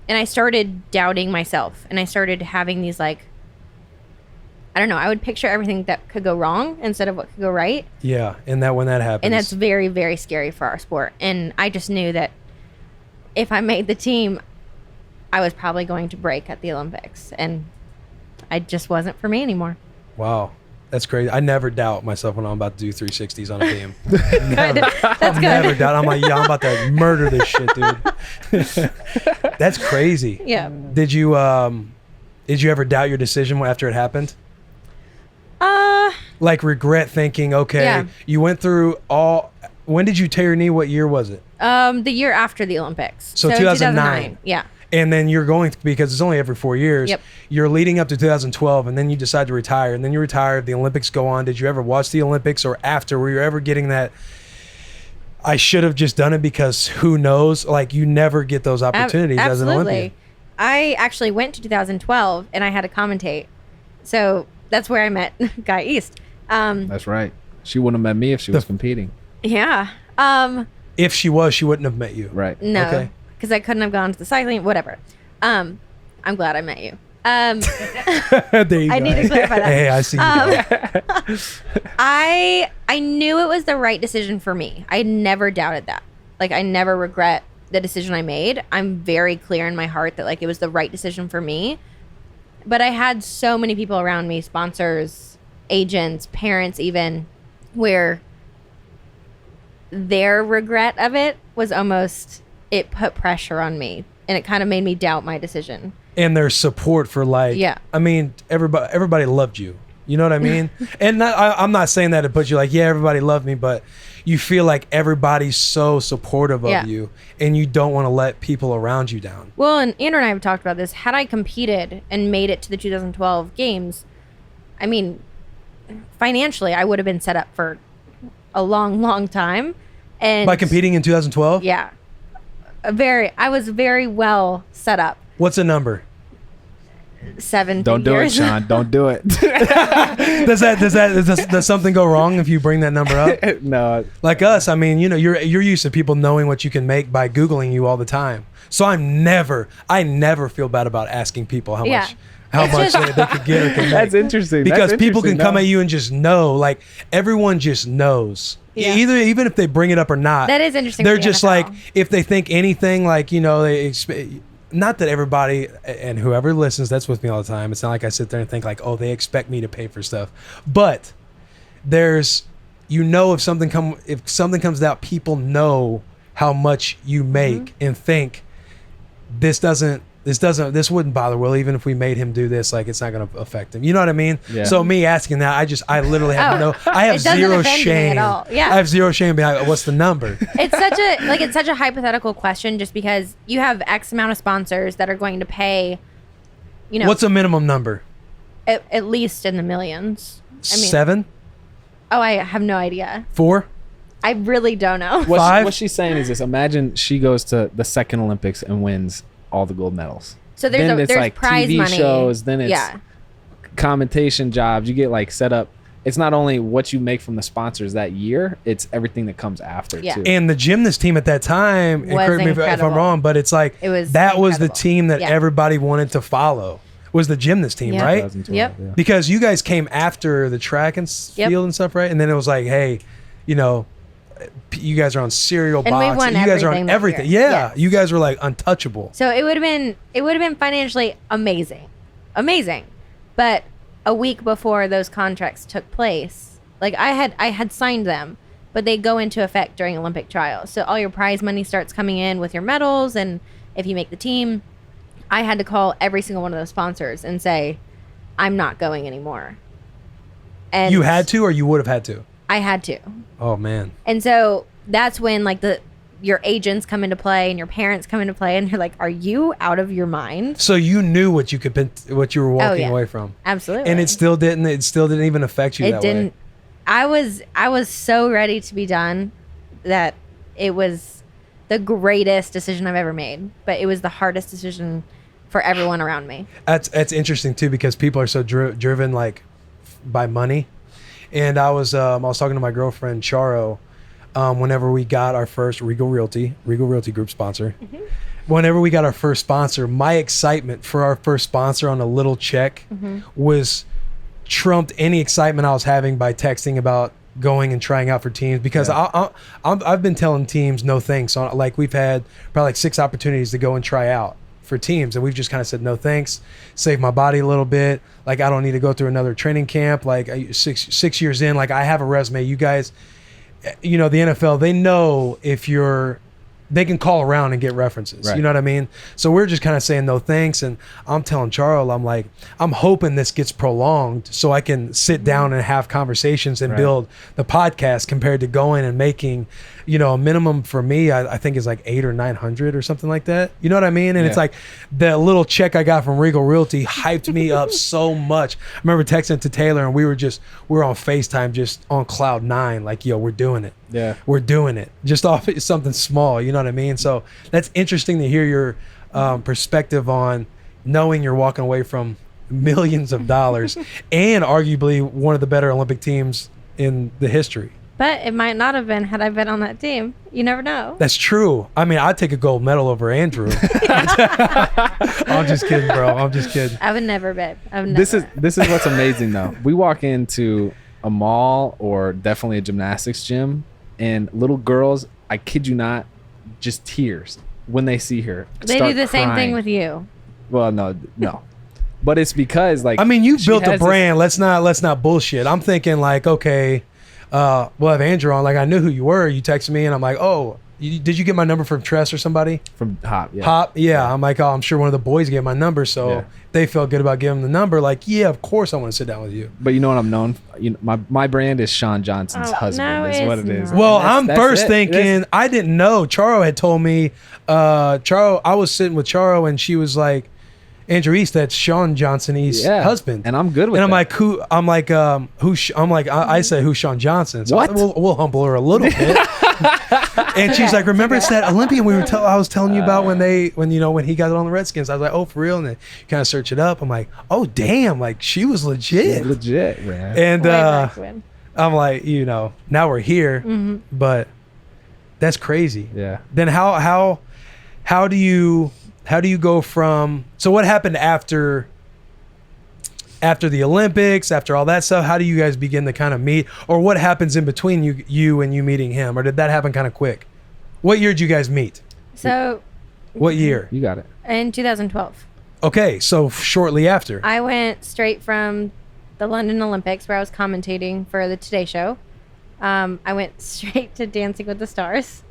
And I started doubting myself, and I started having these, like, I don't know, I would picture everything that could go wrong instead of what could go right. Yeah, and when that happens. And that's very, very scary for our sport. And I just knew that if I made the team, I was probably going to break at the Olympics. And I just wasn't for me anymore. Wow. That's crazy. I never doubt myself when I'm about to do 360s on a beam. Good. That's good. Never doubt. I'm like, yeah, I'm about to murder this shit, dude. That's crazy. Yeah. Did you ever doubt your decision after it happened? Like regret thinking, okay, Yeah. you went through when did you tear your knee? What year was it? The year after the Olympics. So 2009. Yeah. And then you're going, because it's only every 4 years, Yep. You're leading up to 2012, and then you decide to retire, and then you retire, the Olympics go on. Did you ever watch the Olympics, or after, were you ever getting that, I should have just done it because who knows? Like, you never get those opportunities as an Olympian. I actually went to 2012, and I had to commentate. So that's where I met Guy East. That's right. She wouldn't have met me if she was competing. Yeah. If she was, she wouldn't have met you. Right. No. Okay. Because I couldn't have gone to the cycling, whatever. I'm glad I met you. There you I go. need to clarify that. Hey, I see you. I knew it was the right decision for me. I never doubted that. Like, I never regret the decision I made. I'm very clear in my heart that, like, it was the right decision for me. But I had so many people around me, sponsors, agents, parents even, where their regret of it was almost, it put pressure on me, and it kind of made me doubt my decision. And their support for, like, Yeah. I mean, everybody loved you. You know what I mean? And I'm not saying that to put you like, yeah, everybody loved me, but you feel like everybody's so supportive of Yeah. you, and you don't want to let people around you down. Well, and Andrew and I have talked about this. Had I competed and made it to the 2012 games, I mean, financially, I would have been set up for a long, long time. And By competing in 2012? yeah, I was very well set up. What's a number? 7 Don't do it, figures. Shawn. Don't do it. Does something go wrong if you bring that number up? No. Like us, I mean, you're used to people knowing what you can make by Googling you all the time. So I never feel bad about asking people how Yeah. much they could get or can make. That's interesting. Because That's people can interesting, come no. at you and just know, like, everyone just knows. Yeah. Even if they bring it up or not. That is interesting. They're for the just NFL. like, if they think anything, like, not that everybody, and whoever listens, that's with me all the time. It's not like I sit there and think like, oh, they expect me to pay for stuff. But there's, if something comes out, people know how much you make and think this wouldn't bother Will, even if we made him do this, like, it's not going to affect him. You know what I mean? Yeah. So me asking that, I literally have I have it doesn't zero offend me shame. at all. Yeah. I have zero shame behind what's the number. It's such a hypothetical question, just because you have X amount of sponsors that are going to pay, What's a minimum number? at least in the millions. I mean, 7? Oh, I have no idea. 4? I really don't know. What she's saying is this: imagine she goes to the second Olympics and wins all the gold medals. So then it's there's like prize TV money. shows. Then it's Yeah. commentation jobs. You get like set up. It's not only what you make from the sponsors that year; it's everything that comes after Yeah. too. And the gymnast team at that time, and Was correct me if I'm incredible. wrong, but it's like It was that was the incredible. team that Yeah. everybody wanted to follow. Was the gymnast team, Yeah. right? 2012, Yep. yeah. Because you guys came after the track and Yep. field and stuff, right? And then it was like, hey, you guys are on cereal And we box. won You guys are on everything that everything. year. Yeah, Yes. you guys were like untouchable. So it would have been financially amazing. But a week before those contracts took place, like I had signed them, but they go into effect during Olympic trials. So all your prize money starts coming in with your medals, and if you make the team, I had to call every single one of those sponsors and say, I'm not going anymore. And You had to, or you would have had to. I had to. Oh man. And so that's when, like, your agents come into play and your parents come into play, and you're like, are you out of your mind? So you knew what you were walking away from. Absolutely. And it still didn't even affect you It that didn't. way. I was so ready to be done that it was the greatest decision I've ever made, but it was the hardest decision for everyone around me. That's interesting too, because people are so driven like by money. And I was talking to my girlfriend Charo, whenever we got our first Regal Realty group sponsor. Mm-hmm. Whenever we got our first sponsor, my excitement for our first sponsor on a little check was trumped any excitement I was having by texting about going and trying out for teams, because I've been telling teams no thanks. So like we've had probably like 6 opportunities to go and try out for teams, and we've just kind of said no thanks, save my body a little bit. Like I don't need to go through another training camp. Like 6 years in, like I have a resume. You guys, the NFL, they know they can call around and get references. Right. You know what I mean? So we're just kind of saying no thanks. And I'm telling Charles, I'm like, I'm hoping this gets prolonged so I can sit down and have conversations and build the podcast, compared to going and making, a minimum for me, I think is like $800 or $900 or something like that. You know what I mean? And it's like that little check I got from Regal Realty hyped me up so much. I remember texting to Taylor, and we were on FaceTime, just on cloud 9, like, yo, we're doing it. Yeah, we're doing it just off something small. You know what I mean? So that's interesting to hear your perspective on knowing you're walking away from millions of dollars and arguably one of the better Olympic teams in the history. But it might not have been had I been on that team. You never know. That's true. I mean, I'd take a gold medal over Andrew. I'm just kidding, bro. I'm just kidding. I would never bet. This is what's amazing though. We walk into a mall or definitely a gymnastics gym, and little girls, I kid you not, just tears when they see her. They do the same thing with you. Well, no. But it's because like, I mean, you built a brand. Let's not bullshit. I'm thinking like, okay, we'll have Andrew on. Like, I knew who you were. You texted me, and I'm like, oh, did you get my number from Tress or somebody? From Hop, yeah. Hop, yeah. I'm like, oh, I'm sure one of the boys gave my number, so they felt good about giving the number. Like, yeah, of course I want to sit down with you. But you know what I'm known for? My brand is Shawn Johnson's husband. Is what it is. Well, I'm first thinking, I didn't know. Charo had told me, I was sitting with Charo, and she was like, Andrew East, that's Shawn Johnson East's husband, and I'm good with. And I'm that. like, who? I'm like, I said, who's Shawn Johnson? So what? We'll humble her a little bit. And she's like, remember it's that Olympian I was telling you about when he got on the Redskins. I was like, oh, for real? And then you kind of search it up. I'm like, oh, damn, like she was legit. Legit, man. And I'm like, now we're here, but that's crazy. Yeah. Then how do you go from, so what happened after the Olympics, after all that stuff? How do you guys begin to kind of meet, or what happens in between you and you meeting him, or did that happen kind of quick? What year did you guys meet? So what year? You got it. In 2012. Okay, so shortly after. I went straight from the London Olympics, where I was commentating for the Today Show. I went straight to Dancing with the Stars.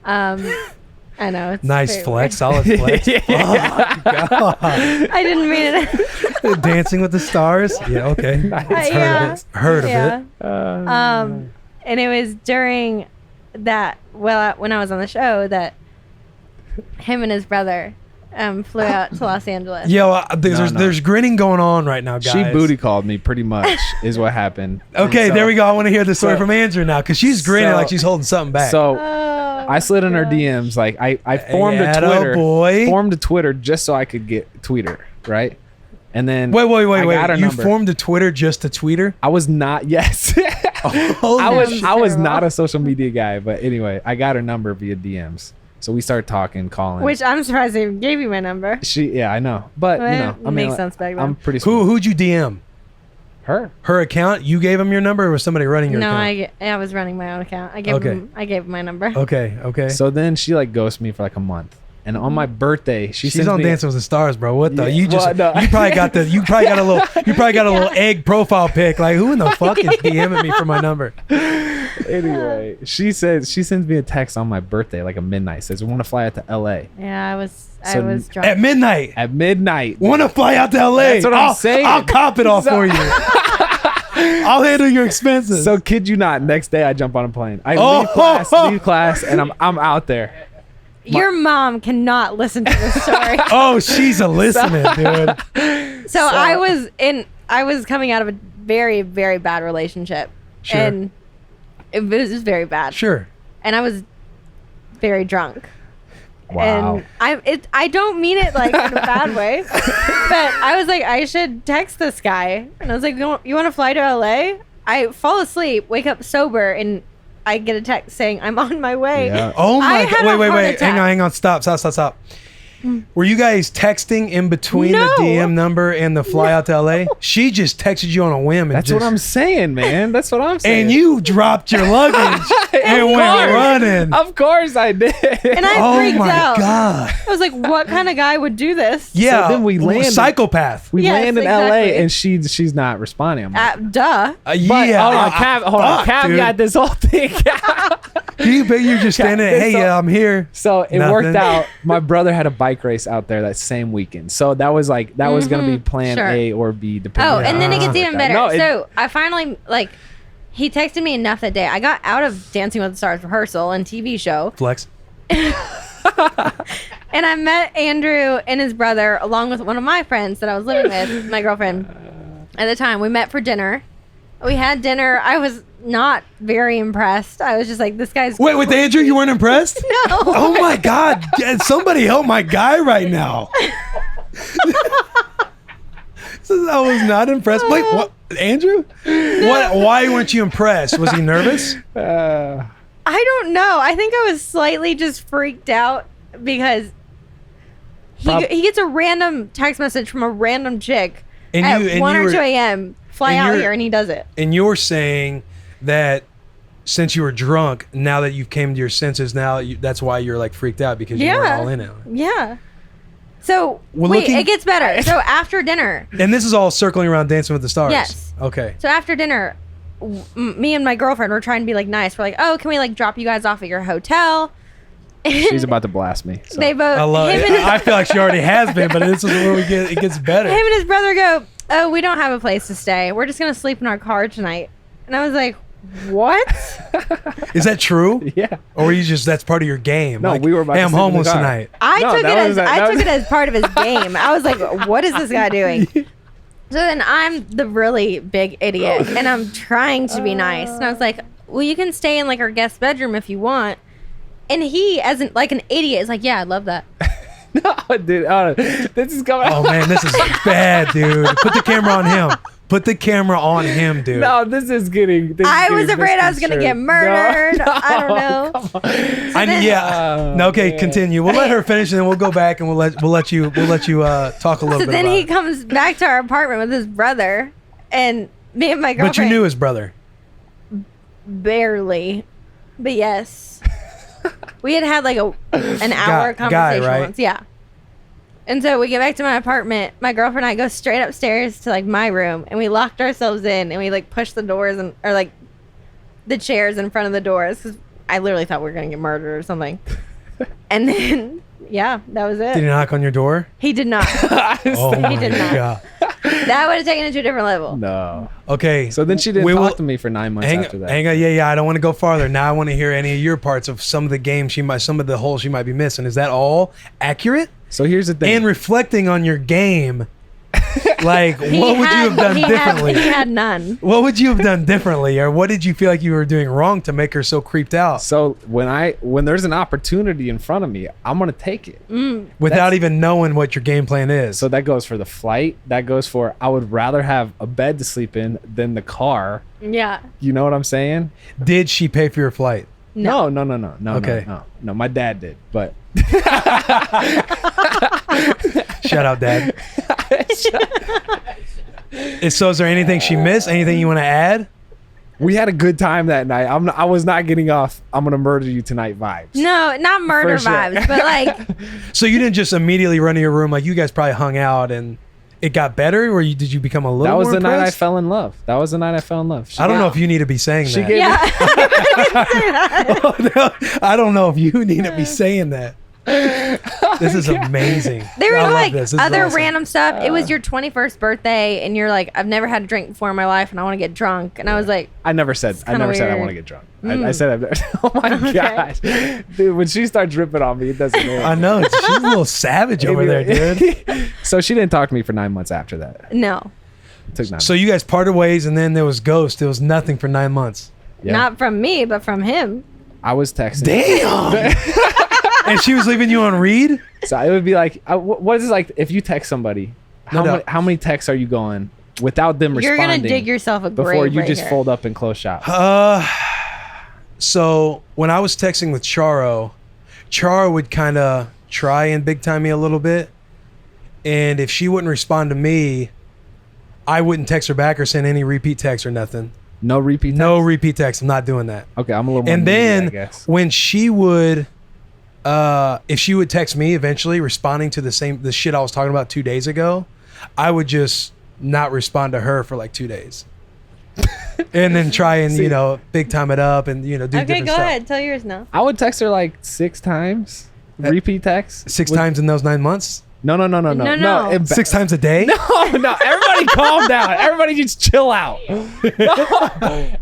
I know. It's nice flex, solid flex. Oh, God. I didn't mean it. Dancing with the Stars? Yeah, okay. Heard of it. And it was during that, when I was on the show, that him and his brother flew out to Los Angeles. Yo, there's grinning going on right now, guys. She booty called me, pretty much, is what happened. Okay, there we go. I want to hear the story from Andrew now, because she's grinning like she's holding something back. So I slid in her DMs. Like I formed a Twitter just so I could get Twitter, right? And then wait. You formed a Twitter just to tweet her? I was not. Yes. I was not a social media guy, but anyway, I got her number via DMs. So we started talking, calling. Which I'm surprised they even gave you my number. I know, but it makes sense back then. I'm pretty. Smart. Who'd you DM? Her account? You gave him your number, or was somebody running your account? No, I was running my own account. I gave him my number. Okay. So then she ghosted me for like a month. And on my birthday, she's on Dancing with the Stars, bro. What the? You probably got a little egg profile pic. Like, who in the fuck is DMing me for my number? Anyway, she sends me a text on my birthday, like a midnight. Says, "We want to fly out to L.A." Yeah, I was drunk. At midnight. At midnight. Want to fly out to L.A. That's what I'm saying. I'll cop it all for you. I'll handle your expenses. So kid you not, next day I jump on a plane. I leave class, and I'm out there. Your mom cannot listen to this story. Oh, she's a listening, dude. So I was coming out of a very, very bad relationship. Sure. And it was just very bad. Sure. And I was very drunk. Wow. And I don't mean it like in a bad way, but I was like, I should text this guy. And I was like, you want to fly to LA? I fall asleep, wake up sober, and I get a text saying I'm on my way. Yeah. Oh my had God. a Wait. heart Hang attack. on. Stop. Were you guys texting in between No. the DM number and the fly out to LA? She just texted you on a whim. And That's what I'm saying, man. That's what I'm saying. And you dropped your luggage and went running. Of course I did. And I Oh freaked my out. God. I was like, what kind of guy would do this? Yeah. then we landed. Psychopath. We Yes, land in exactly. LA, and she's not responding. I'm like, Duh. but, Yeah. hold on, caveat this whole thing. You bet you're just standing there. Hey, I'm here. So it Nothing. worked out. My brother had a bike race out there that same weekend. So that was gonna be plan Sure. A or B depending. Oh, on and then it how gets even worked out. better. No, So I finally, he texted me enough that day. I got out of Dancing with the Stars rehearsal and TV show, Flex. and I met Andrew and his brother along with one of my friends that I was living with, my girlfriend at the time. We met for dinner. We had dinner. I was not very impressed. I was just like, this guy's Wait, with Andrew, you weren't impressed? No. Oh my God. Somebody help my guy right now. So I was not impressed. Wait, what? Andrew? What? Why weren't you impressed? Was he nervous? Uh, I don't know. I think I was slightly just freaked out because he gets a random text message from a random chick And at you- and 1 you or were- 2 a.m. Fly and out you're- here, and he does it. And you're saying that since you were drunk, now that you've came to your senses, that's why you're like freaked out because you were all in it. Yeah. So Well, wait, looking- it gets better. So after dinner, And this is all circling around Dancing with the Stars. Yes. Okay. so after dinner, me and my girlfriend were trying to be like nice. We're like, oh, can we like drop you guys off at your hotel? she's about to blast me. So. They both I love him it. and his, I feel like she already has been, but this is where it gets better. him and his brother go, oh, we don't have a place to stay. We're just gonna sleep in our car tonight. And I was like, what? Is that true? Yeah. Or were you just that's part of your game? No, like, we were about hey, to I'm sleep in the homeless car. tonight. I No, took that it was as a- that was- it as part of his game. I was like, what is this guy doing? So then I'm the really big idiot, and I'm trying to be nice. And I was like, well, you can stay in like our guest bedroom if you want. And he, as an idiot, is like, yeah, I'd love that. No, dude. This is going. Oh man, this is bad, dude. Put the camera on him. Put the camera on him, dude. No, this is getting. I was afraid I was gonna get murdered. I don't know. Come on. Yeah. No, okay, man. continue. We'll let her finish, and then we'll go back and we'll let you talk a little So bit then about he it. comes back to our apartment with his brother, and me and my girlfriend. But you knew his brother. Barely, but yes, we had like an hour Guy, conversation right? once. Yeah. And so we get back to my apartment. My girlfriend and I go straight upstairs to like my room, and we locked ourselves in, and we like pushed the doors or like the chairs in front of the doors because I literally thought we were gonna get murdered or something. And then yeah, that was it. Did he knock on your door? He did not. Oh my did not. God. That would have taken it to a different level. No. Okay. So then she didn't we talk will- to me for 9 months Hang after that. on, yeah. I don't want to go farther. Now I want to hear any of your parts of some of the games some of the holes she might be missing. Is that all accurate? So here's the thing. And reflecting on your game, like what would you have done differently? He had none. What would you have done differently, or what did you feel like you were doing wrong to make her so creeped out So when there's an opportunity in front of me, I'm gonna take it. without even knowing what your game plan is? So that goes for the flight. That goes for I would rather have a bed to sleep in than the car. Yeah. You know what I'm saying? Did she pay for your flight? No. No. Okay. No. My dad did, but Shout out, Dad. So is there anything she missed? Anything you want to add? we had a good time that night. I was not getting off I'm gonna murder you tonight vibes. No, not murder For sure. vibes, but like So you didn't just immediately run to your room, like you guys probably hung out and it got better, or did you become a little That was more the night I impressed? fell in love. That was the night I fell in love. I don't know if you need to be saying that. gave- yeah. I don't know if you need to be saying that. This is amazing. There I were love like this. This is other awesome. random stuff. It was your 21st birthday, and you're like, I've never had a drink before in my life, and I want to get drunk. And I was like, I never said I kinda want weird. to get drunk. I said I've never. Oh my Okay. gosh, dude! When she starts dripping on me, it doesn't matter. I know. She's a little savage over there, dude. So she didn't talk to me for 9 months after that. no, It took 9 So you guys parted ways, and then there was ghost. There was nothing for 9 months. Yeah. not from me, but from him. I was texting. Damn. And she was leaving you on read? So it would be like, what is it like if you text somebody? No. How many texts are you going without them You're responding? gonna dig yourself a grave before you right just here. fold up and close shop. So when I was texting with Charo would kind of try and big time me a little bit. And if she wouldn't respond to me, I wouldn't text her back or send any repeat text or nothing. No repeat. No text? repeat text. I'm not doing that. Okay, I'm a little more. And needy, I then guess. when she would, if she would text me eventually responding to the shit I was talking about 2 days ago, I would just not respond to her for like 2 days. And then try and, big time it up and, do Okay, different go stuff. ahead. Tell yours now. I would text her like 6 times. Repeat text. 6 times in those 9 months? No. No. 6 times a day? No. Everybody calm down. Everybody just chill out.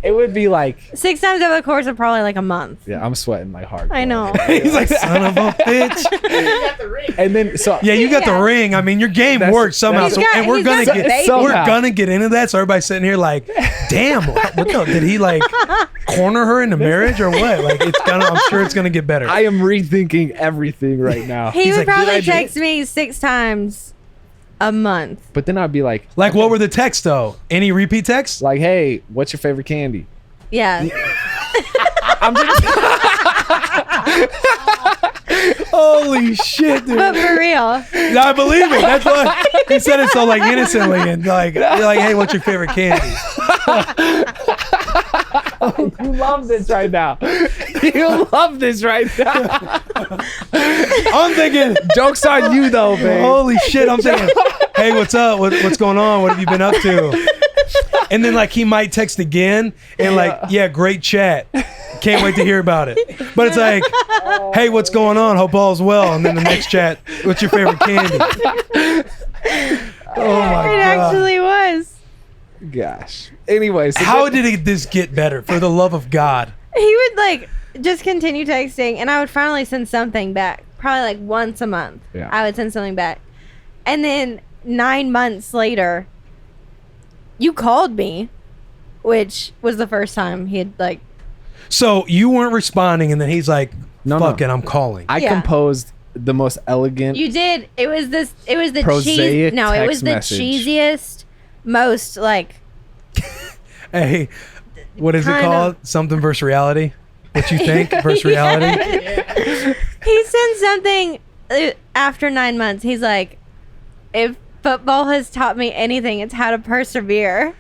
It would be like, 6 times over the course of probably like a month. yeah, I'm sweating like hard. I know. He's like, son of a bitch. And then so Yeah, you got Yeah. the ring. I mean, your game That's- works somehow. that's- So, He's got- and we're he's gonna got the get baby. we're Somehow. gonna get into that. So everybody's sitting here like, damn, what the, did he like corner her into marriage or what? Like I'm sure it's gonna get better. I am rethinking everything right now. He He's would like, probably "Did I do text me 6 times a month. But then I'd be like, Like, what were the texts though? Any repeat texts? hey, what's your favorite candy? Yeah. I'm just, Holy shit, dude! But for real. I believe it. That's why he said it so like innocently and like, you're like, hey, what's your favorite candy? you love this right now. You love this right now. I'm thinking, Joke's on you though, babe. holy shit! I'm thinking, hey, what's up? What's going on? What have you been up to? And then like he might text again and like, yeah, great chat. Can't wait to hear about it. But it's like, hey, what's going on? Hope all's well. And then the next chat, what's your favorite candy? Oh my It god! actually was. Gosh. Anyways, so How did this get better? For the love of God! He would like just continue texting, and I would finally send something back. Probably like once a month. Yeah. I would send something back. And then 9 months later, you called me, which was the first time he had like. So you weren't responding, and then he's like, No, "Fuck no. it, I'm calling." I Yeah. composed the most elegant. You did. It was the Prosaic cheese. No, it was text the message. cheesiest, most like. Hey, what is it Kind of. called? Something versus reality. What you think versus reality? He sent something after 9 months. He's like, if football has taught me anything, it's how to persevere.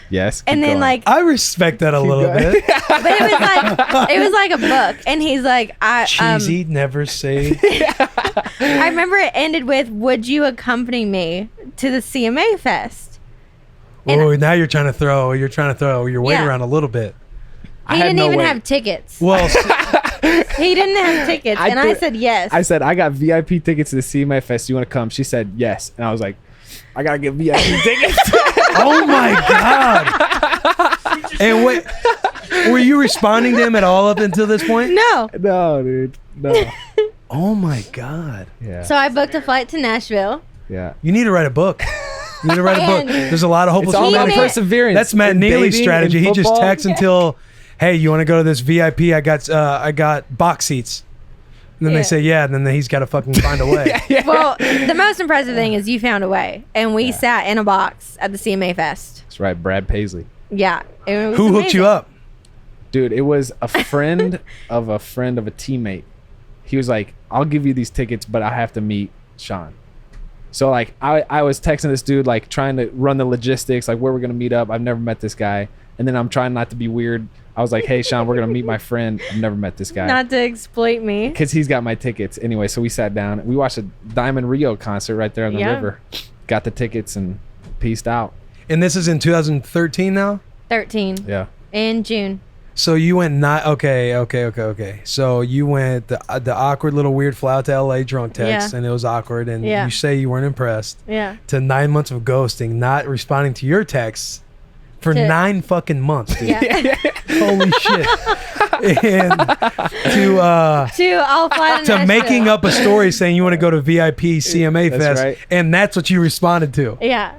Yes. And keep then going. like, I respect that a little going. bit. but it was like a book. And he's like, Cheesy, never say. I remember it ended with, would you accompany me to the CMA Fest? Oh, now you're trying to throw your weight Yeah. around a little bit. I He had didn't no even way. have tickets. Well, He didn't have tickets. I And I threw- said yes. I said, I got VIP tickets to the CMA Fest. You want to come? She said yes. And I was like, I got to get VIP tickets. oh my god. And wait, were you responding to him at all up until this point? no. No, dude. No. Oh my god. Yeah. So I booked a flight to Nashville. Yeah. You need to write a book. You need to write a book. And- There's a lot of hopeless It's all people about out there. perseverance. That's Matt In Neely's dating, strategy. in He just football. texts until, hey, you want to go to this VIP? I got box seats. And then Yeah. they say yeah, and then he's got to fucking find a way. Well, the most impressive thing is you found a way. And we sat in a box at the CMA Fest. That's right. Brad Paisley. Yeah. It was Who hooked you amazing. up? Dude, it was a friend of a friend of a teammate. He was like, I'll give you these tickets, but I have to meet Shawn. So like I was texting this dude, like trying to run the logistics, like where we're gonna meet up. I've never met this guy. And then I'm trying not to be weird. I was like, hey Shawn, we're gonna meet my friend. I've never met this guy. Not to exploit me. Because he's got my tickets. Anyway, so we sat down. We watched a Diamond Rio concert right there on the Yeah. river. Got the tickets and peaced out. And this is in 2013 now? 13 Yeah. in June. So you went not okay. So you went the awkward little weird fly out to LA drunk text, Yeah. and it was awkward, and Yeah. you say you weren't impressed. Yeah. To 9 months of ghosting, not responding to your texts for 9 fucking months, dude. Yeah. Holy shit. And I'll fly to to Nashville. making up a story saying you want to go to VIP CMA That's Fest, right. and that's what you responded to. Yeah.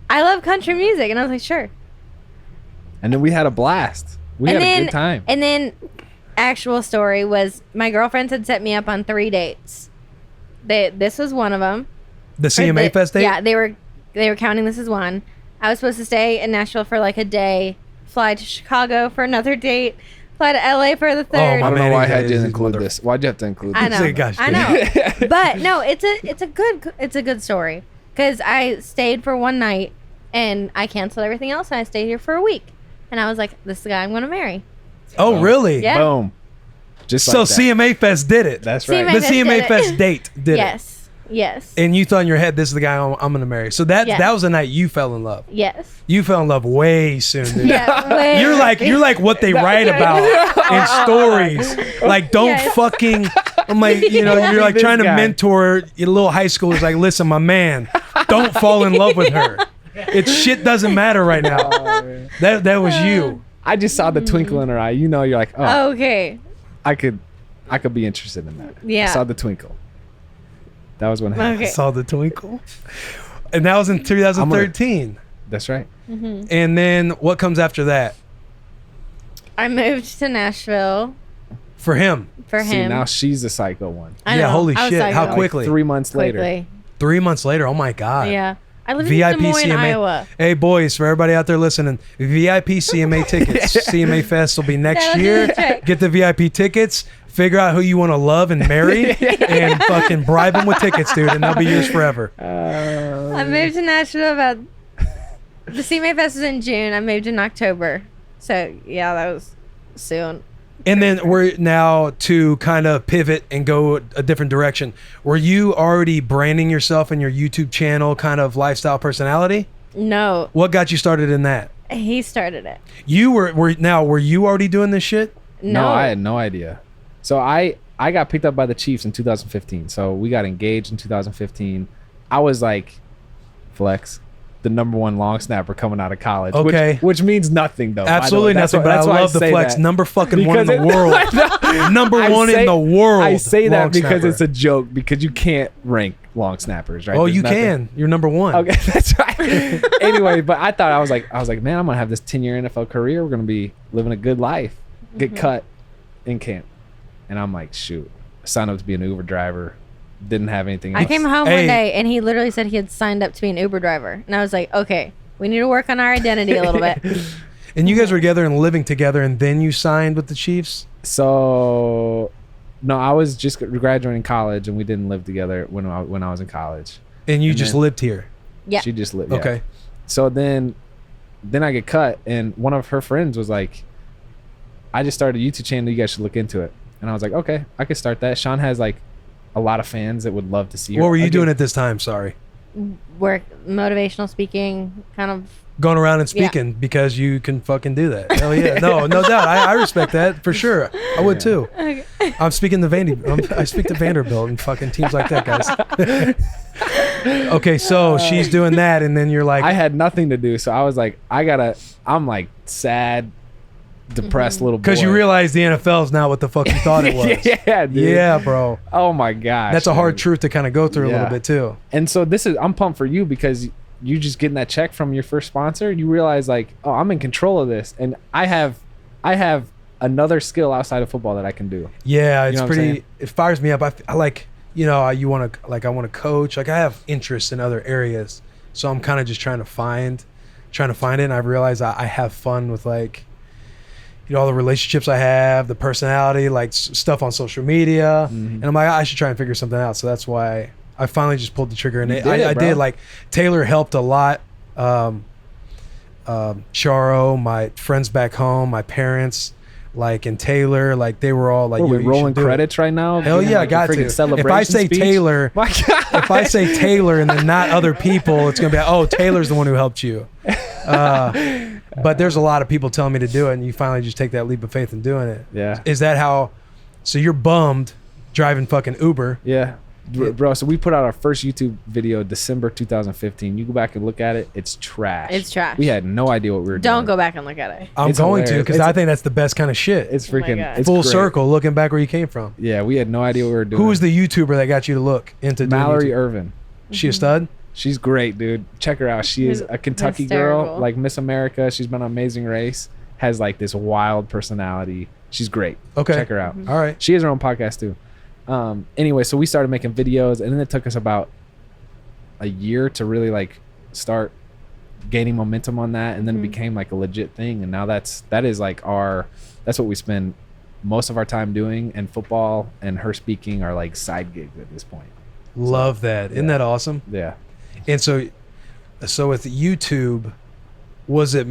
I love country music, and I was like, sure. And then we had a blast. We had a good time. And then, actual story was my girlfriends had set me up on 3 dates. This was one of them. The CMA Fest date? Yeah, they were counting this as one. I was supposed to stay in Nashville for like a day, fly to Chicago for another date, fly to LA for the third. my I don't man, know why I he had is to include mother- this. Why'd you have to include this? I know. Say, gosh, I know. But no, it's a good story because I stayed for one night and I canceled everything else and I stayed here for a week. And I was like, this is the guy I'm going to marry. Oh, really? Yeah. Boom. Just So like that. CMA Fest did it. That's CMA right. The Fest CMA did it. Fest date did it. Yes. And you thought in your head, this is the guy I'm going to marry. So that Yeah. was the night you fell in love. Yes. You fell in love way soon, dude. Yeah. way- You're like what they write about in stories. Like, don't Yes. fucking. I'm like, you know, you're like This trying to guy. mentor your little high schoolers. Like, listen, my man, don't fall in love with her. It's shit doesn't matter right now. That was you. I just saw the twinkle in her eye. You know, you're like, oh, Okay. I could be interested in that. Yeah. I saw the twinkle. That was when it happened. Okay. Saw the twinkle, and that was in 2013. That's right. And then what comes after that I moved to Nashville for him? for See, him. now she's the psycho one. I Yeah, know. holy I was shit, psycho. how Like quickly? 3 months later. Quickly. 3 months later. Oh my god. Yeah. I live VIP in Des Moines, CMA. Iowa. Hey boys, for everybody out there listening, VIP CMA tickets. CMA Fest will be next That'll do year. the trick. Get the VIP tickets. Figure out who you want to love and marry, and fucking bribe them with tickets, dude, and they'll be yours forever. I moved to Nashville about the CMA Fest was in June. I moved in October. So yeah, that was soon. And then we're now to kind of pivot and go a different direction. Were you already branding yourself in your YouTube channel, kind of lifestyle personality? No, What got you started in that? he started it. You were you already doing this shit? No, I had no idea. So I got picked up by the Chiefs in 2015. So we got engaged in 2015. I was like, flex, the #1 long snapper coming out of college. Okay. Which means nothing though. by the way. Absolutely That's nothing, why- but I that's why love the say flex. that. Number fucking one in the Because world. Number I one in say- the world. I say that long because snapper. it's a joke because you can't rank long snappers, right? Oh, There's you nothing- can. You're number one. Okay, that's right. Anyway, but I thought I was like, man, I'm gonna have this 10-year NFL career. We're gonna be living a good life. Get cut in camp, and I'm like, shoot, I signed up to be an Uber driver. Didn't have anything else. I came home Hey. one day and he literally said he had signed up to be an Uber driver, and I was like, okay, we need to work on our identity a little bit. And you guys were together and living together, and then you signed with the Chiefs? So, no, I was just graduating college, and we didn't live together when I was in college. And you And just then- lived here? Yeah. She just lived. Yeah. Okay. So then I get cut, and one of her friends was like, I just started a YouTube channel. You guys should look into it. And I was like, okay, I could start that. Shawn has like a lot of fans that would love to see her. What were you Again, doing at this time? Sorry. Work, motivational speaking, kind of. Going around and Yeah. speaking because you can fucking do that. Hell yeah. No doubt. I respect that for sure. I would too. I'm speaking to I speak to Vanderbilt and fucking teams like that, guys. Okay, so she's doing that, and then you're like, I had nothing to do, so I was like, I'm like sad, depressed little boy. because you realize the NFL is not what the fuck you thought it was. Yeah, dude. Yeah, bro. Oh my gosh. That's a hard man. truth to kind of go through a little Yeah. bit too. And so I'm pumped for you because you just getting that check from your first sponsor. You realize like, oh, I'm in control of this, and I have another skill outside of football that I can do. Yeah, it's know what I'm pretty. saying? It fires me up. I like, you know, I want to coach. Like I have interests in other areas, so I'm kind of just trying to find it. And I realize I have fun with like, you know, all the relationships I have, the personality, like stuff on social media, and I'm like, I should try and figure something out. So that's why I finally just pulled the trigger, and You I did, bro. did. Like Taylor helped a lot. Charo, my friends back home, my parents, like, and Taylor, like they were all like, What, yo, we you rolling should do it. credits right now? Hell Doing, yeah, I like, a got freaking to. If I celebration say speech? Taylor, My God. if I say Taylor and then not other people, it's gonna be like, oh, Taylor's the one who helped you. but there's a lot of people telling me to do it, and you finally just take that leap of faith in doing it. Yeah. Is that how? So you're bummed driving fucking Uber. Yeah. Bro, so we put out our first YouTube video December 2015. You go back and look at it, it's trash. It's trash. We had no idea what we were doing. Don't go back and look at it. I'm It's going to, hilarious. because I think that's the best kind of shit. It's Oh my freaking God. it's full great. circle, looking back where you came from. Yeah, we had no idea what we were doing. Who was the YouTuber that got you to look into doing Mallory YouTube? Irvin? She a stud? She's great, dude. Check her out. She is a Kentucky Hysterical. girl, like Miss America. She's been on Amazing Race. Has like this wild personality. She's great. Okay. Check her out. All right. She has her own podcast too. Anyway, so we started making videos, and then it took us about a year to really like start gaining momentum on that, and then it became like a legit thing. And now that's what we spend most of our time doing, and football and her speaking are like side gigs at this point. Love that. Isn't that awesome? Yeah. And so with YouTube, was it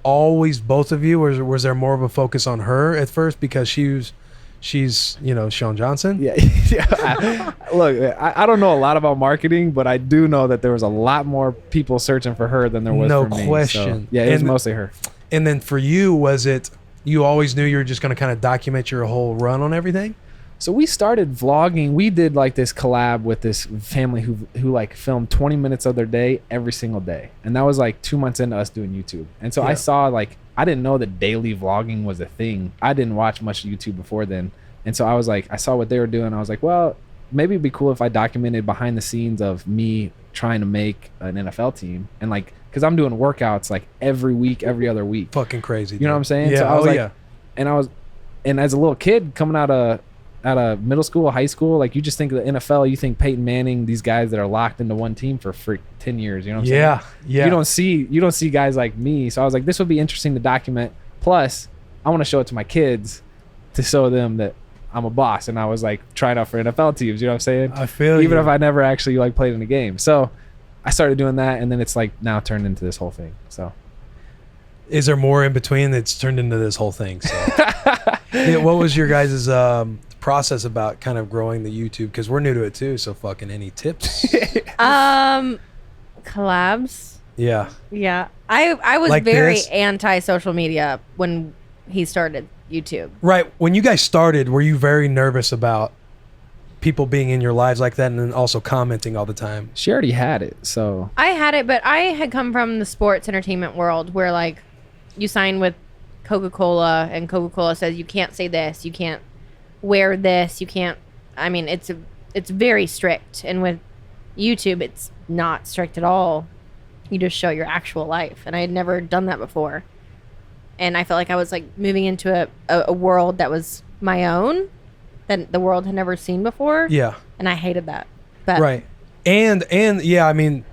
always both of you, or was there more of a focus on her at first because she's Shawn Johnson? Yeah. Look, I don't know a lot about marketing, but I do know that there was a lot more people searching for her than there was No for me. question. So, yeah, it was And- mostly her. And then for you, was it you always knew you were just going to kind of document your whole run on everything? So we started vlogging. We did like this collab with this family who like filmed 20 minutes of their day every single day. And that was like 2 months into us doing YouTube. And so Yeah. I saw like, I didn't know that daily vlogging was a thing. I didn't watch much YouTube before then. And so I was like, I saw what they were doing. I was like, well, maybe it'd be cool if I documented behind the scenes of me trying to make an NFL team. And like, cause I'm doing workouts like every week, every other week. Fucking crazy. You know what I'm saying? Yeah. So I was like, yeah. and as a little kid coming out of middle school, high school, like you just think of the NFL, you think Peyton Manning, these guys that are locked into one team for 10 years, you know what I'm saying? Yeah. Yeah. You don't see guys like me. So I was like, this would be interesting to document. Plus, I want to show it to my kids to show them that I'm a boss, and I was like trying out for NFL teams, you know what I'm saying? I feel Even you. if I never actually like played in a game. So I started doing that, and then it's like now turned into this whole thing. So Is there more in between that's turned into this whole thing? So yeah, what was your guys' process about kind of growing the YouTube? Because we're new to it too. So fucking any tips? Collabs. Yeah. Yeah. I was Like very this? anti social media when he started YouTube. Right. When you guys started, were you very nervous about people being in your lives like that and then also commenting all the time? she already had it. So I had it, but I had come from the sports entertainment world where like you sign with Coca-Cola and Coca-Cola says you can't say this, you can't wear this, you can't. I mean, it's very strict, and with YouTube, it's not strict at all. You just show your actual life, and I had never done that before, and I felt like I was like moving into a world that was my own, that the world had never seen before. Yeah. And I hated that. But Right. And yeah, I mean,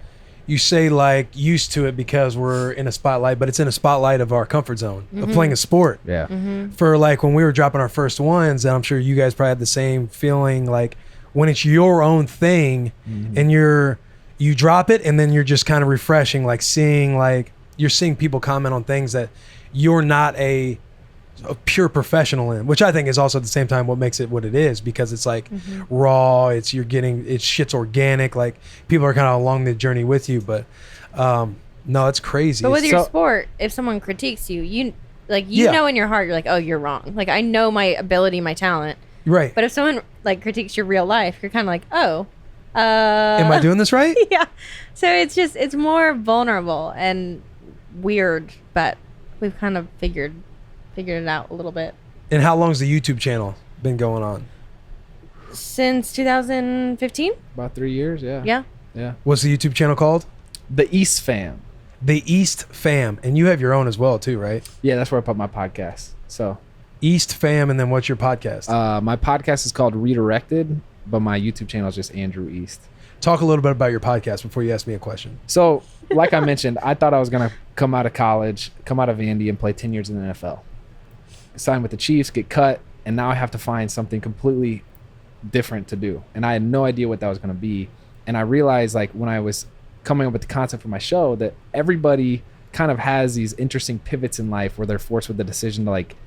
you say like used to it because we're in a spotlight, but it's in a spotlight of our comfort zone of playing a sport. yeah. For like when we were dropping our first ones, and I'm sure you guys probably had the same feeling, like when it's your own thing and you drop it and then you're just kind of refreshing, like you're seeing people comment on things that you're not a pure professional in, which I think is also at the same time what makes it what it is, because it's like raw, it's shit's organic, like people are kind of along the journey with you. But no, it's crazy. But with your So- sport, if someone critiques you, you Yeah. know in your heart, you're like, oh, you're wrong. Like, I know my ability, my talent. Right. But if someone like critiques your real life, you're kind of like, oh, Am I doing this right? yeah. So it's more vulnerable and weird, but we've kind of figured it out a little bit. And how long's the YouTube channel been going on? Since 2015? About 3 years. Yeah. Yeah. Yeah. What's the YouTube channel called? The East Fam. The East Fam. And you have your own as well too, right? Yeah, that's where I put my podcast. So East Fam, and then what's your podcast? my podcast is called Redirected, but my YouTube channel is just Andrew East. Talk a little bit about your podcast before you ask me a question. So, like I mentioned, I thought I was going to come out of college, come out of Vandy, and play 10 years in the NFL. Sign with the Chiefs, get cut, and now I have to find something completely different to do. And I had no idea what that was going to be. And I realized, like, when I was coming up with the concept for my show, that everybody kind of has these interesting pivots in life where they're forced with the decision to, like,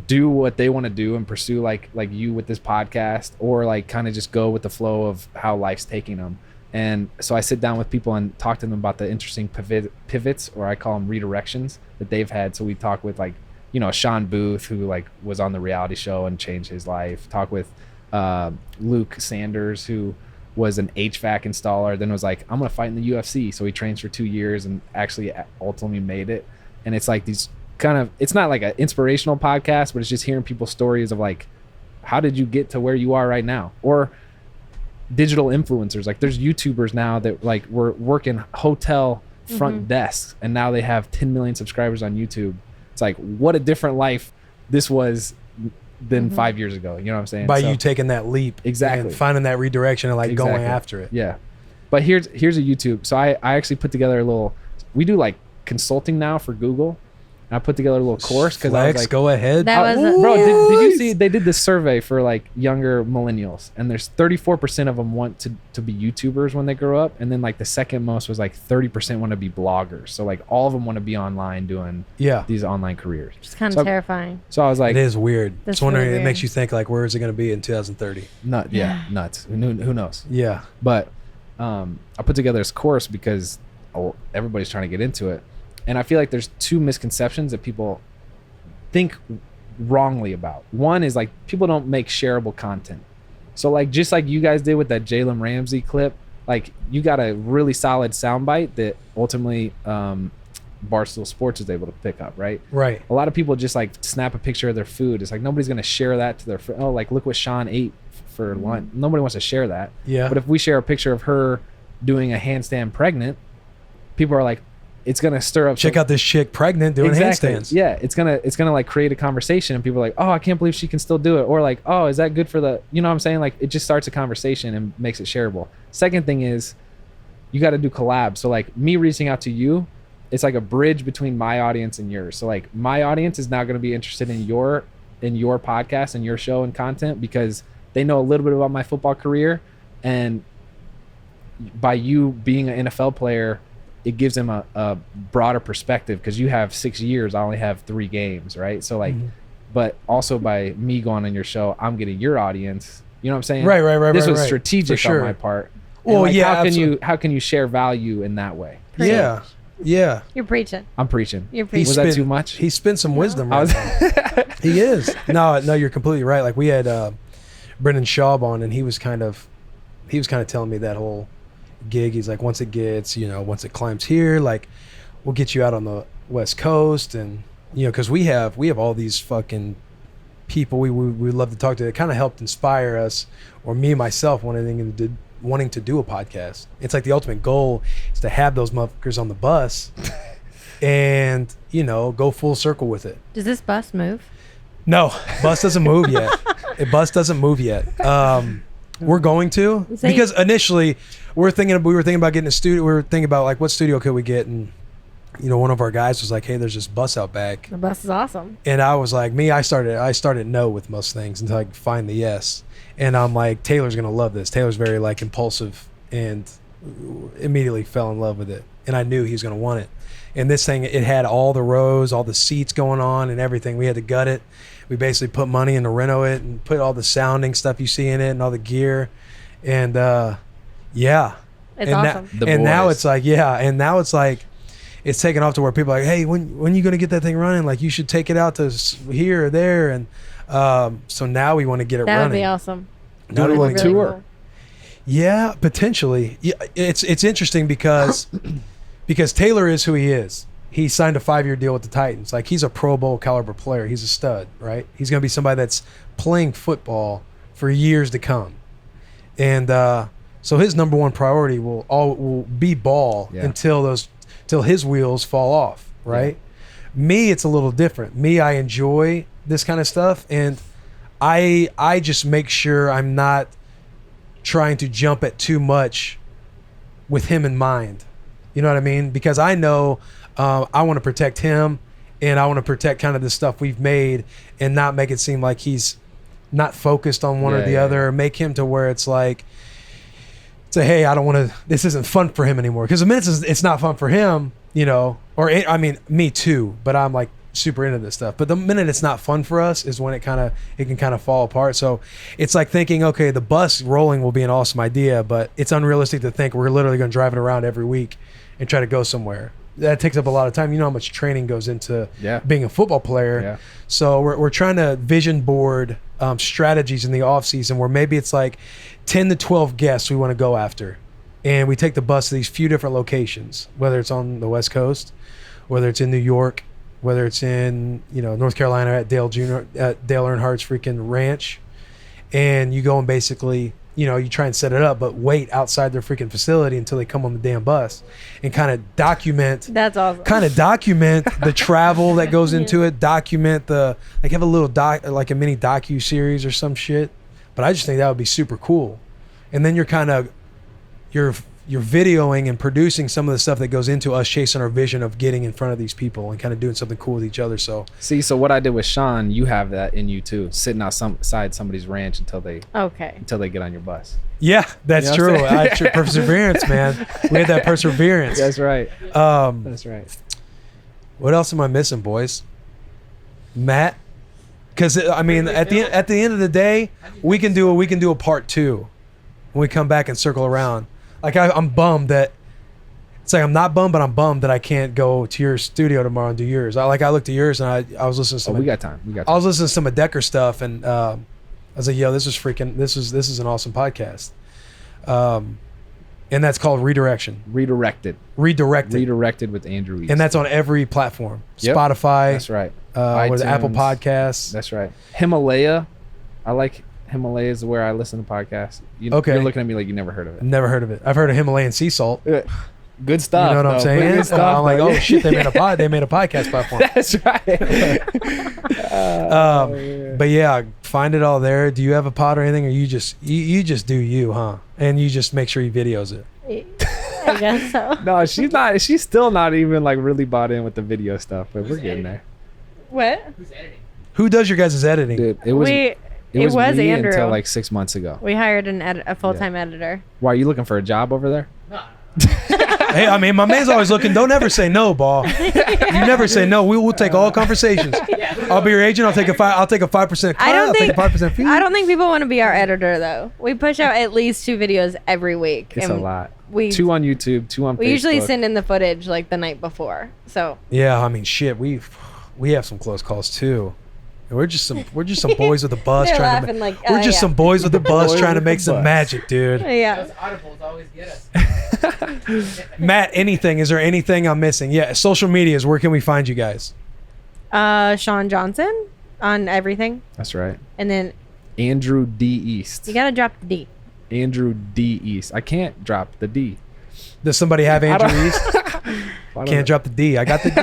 do what they want to do and pursue like you with this podcast, or like kind of just go with the flow of how life's taking them. And so I sit down with people and talk to them about the interesting pivots, or I call them redirections, that they've had. So we talk with, like, Sean Booth, who like was on the reality show and changed his life. Talk with Luke Sanders, who was an HVAC installer, then was like, I'm gonna fight in the UFC. So he trains for 2 years and actually ultimately made it. And it's like these kind of, it's not like an inspirational podcast, but it's just hearing people's stories of like, how did you get to where you are right now? Or digital influencers. Like, there's YouTubers now that like were working hotel front desks, and now they have 10 million subscribers on YouTube. It's like, what a different life this was than 5 years ago. You know what I'm saying? By you taking that leap, exactly, and finding that redirection and like going after it. Yeah. But here's a YouTube. So I actually put together a little. We do like consulting now for Google. I put together a little course because I was like, go ahead. That was bro, did you see they did this survey for like younger millennials, and there's 34% of them want to be YouTubers when they grow up, and then like the second most was like 30% want to be bloggers. So like all of them want to be online doing these online careers. It's kind of terrifying. So I was like, it is weird. That's It's wondering. really It weird. makes you think like, where is it going to be in 2030? Nuts. Who knows? Yeah. But I put together this course because everybody's trying to get into it. And I feel like there's two misconceptions that people think wrongly about. One is like, people don't make shareable content. So like, just like you guys did with that Jalen Ramsey clip, like you got a really solid soundbite that ultimately Barstool Sports is able to pick up, right? Right. A lot of people just like snap a picture of their food. It's like, nobody's going to share that to their friend. Oh, like, look what Sean ate for lunch. Nobody wants to share that. Yeah. But if we share a picture of her doing a handstand pregnant, people are like, it's gonna stir up. Check out this chick pregnant doing handstands. Yeah, it's gonna like create a conversation, and people are like, oh, I can't believe she can still do it, or like, oh, is that good for the, you know what I'm saying? Like, it just starts a conversation and makes it shareable. Second thing is, you got to do collabs. So like, me reaching out to you, it's like a bridge between my audience and yours. So like, my audience is now going to be interested in your podcast and your show and content because they know a little bit about my football career, and by you being an NFL player, it gives them a broader perspective because you have 6 years. I only have 3 games, right? So like, but also by me going on your show, I'm getting your audience. You know what I'm saying? Right. This was strategic on my part. And Well, like, yeah. how can you share value in that way? Yeah. Yeah. You're preaching. I'm preaching. You're preaching. Was that too much? He spent some wisdom right now. He is. No, you're completely right. Like, we had Brendan Schaub on, and he was kind of telling me that whole gig. He's like, once it climbs here, like, we'll get you out on the West Coast, and because we have all these fucking people we love to talk to that kind of helped inspire us, or me myself wanting to do a podcast. It's like the ultimate goal is to have those motherfuckers on the bus and go full circle with it. Does this bus move? No, bus doesn't move yet. Bus doesn't move yet. We're going to, because initially we were thinking about getting a studio. We were thinking about like, what studio could we get, and one of our guys was like, hey, there's this bus out back. The bus is awesome. And I was like, I started no with most things until I could find the yes. And I'm like, Taylor's gonna love this. Taylor's very like impulsive, and immediately fell in love with it. And I knew he was gonna want it. And this thing, it had all the rows, all the seats going on and everything. We had to gut it. We basically put money in to reno it and put all the sounding stuff you see in it and all the gear. And yeah. It's awesome. Now it's like, it's taken off to where people are like, hey, when you going to get that thing running? Like, you should take it out to here or there. And so now we want to get it running. That would be awesome. Now we want to really tour. Cool. Yeah, potentially. Yeah, it's interesting because Taylor is who he is. He signed a 5-year deal with the Titans. Like, he's a Pro Bowl caliber player. He's a stud, right? He's going to be somebody that's playing football for years to come. And so his number one priority will be ball until his wheels fall off, right? Yeah. Me, it's a little different. Me, I enjoy this kind of stuff, and I just make sure I'm not trying to jump at too much with him in mind. You know what I mean? Because I know I want to protect him, and I want to protect kind of the stuff we've made, and not make it seem like he's not focused on one or the other, or make him to where it's like, say, hey, I don't want to, this isn't fun for him anymore. Because the minute it's not fun for him, or I mean, me too, but I'm like, super into this stuff. But the minute it's not fun for us is when it can kind of fall apart. So it's like thinking, okay, the bus rolling will be an awesome idea, but it's unrealistic to think we're literally going to drive it around every week and try to go somewhere. That takes up a lot of time. You know how much training goes into being a football player. Yeah. So we're trying to vision board strategies in the off season where maybe it's like 10 to 12 guests we want to go after. And we take the bus to these few different locations, whether it's on the West Coast, whether it's in New York, whether it's in, North Carolina at Dale Earnhardt's freaking ranch. And you go and basically, you try and set it up, but wait outside their freaking facility until they come on the damn bus and kind of document. That's awesome. Kind of document the travel that goes into it, document have a little like a mini docu-series or some shit. But I just think that would be super cool. And then you're videoing and producing some of the stuff that goes into us chasing our vision of getting in front of these people and kind of doing something cool with each other. So what I did with Shawn, you have that in you too, sitting outside somebody's ranch until they get on your bus. Yeah, that's true. Perseverance, man. We had that perseverance. That's right. That's right. What else am I missing, boys? Matt? Because I mean, at the end of the day, we can do a part 2 when we come back and circle around. Like I'm bummed that it's like I'm not bummed, but I'm bummed that I can't go to your studio tomorrow and do yours. I looked at yours and I was listening to some. We got time. I was listening to some of Decker stuff and I was like, yo, this is an awesome podcast. And that's called Redirection. Redirected with Andrew East. And that's on every platform. Yep. Spotify. That's right. With Apple Podcasts. That's right. Himalaya. I like Himalaya is where I listen to podcasts. You're looking at me like you never heard of it. Never heard of it. I've heard of Himalayan sea salt. Good stuff. You know what I'm saying? Good stuff, I'm like, oh shit, they made a podcast platform. That's right. But yeah, find it all there. Do you have a pod or anything, or you just do you, huh? And you just make sure he videos it. I guess so. No, she's not. She's still not even like really bought in with the video stuff, but we're getting there. What? Who's editing? Who does your guys' editing? Dude, it was me Andrew until like 6 months ago. We hired a full-time editor. Why, are you looking for a job over there? No. Hey, I mean, my man's always looking. Don't ever say no, ball. You never say no. We will take all conversations. I'll be your agent. I'll take a 5% cut. I'll take a 5% fee. I don't think people want to be our editor though. We push out at least 2 videos every week. It's a lot. 2 on YouTube, 2 on Facebook. We usually send in the footage like the night before. So yeah, I mean, shit, we have some close calls too. We're just some boys with a bus trying to. We're just some boys with a bus trying to make some magic, dude. Yeah. Those audibles always get us. Matt, anything? Is there anything I'm missing? Yeah, social medias. Where can we find you guys? Shawn Johnson on everything. That's right. And then Andrew D East. You gotta drop the D. Andrew D East. I can't drop the D. Does somebody have Andrew East? Can't drop the D. I got the D.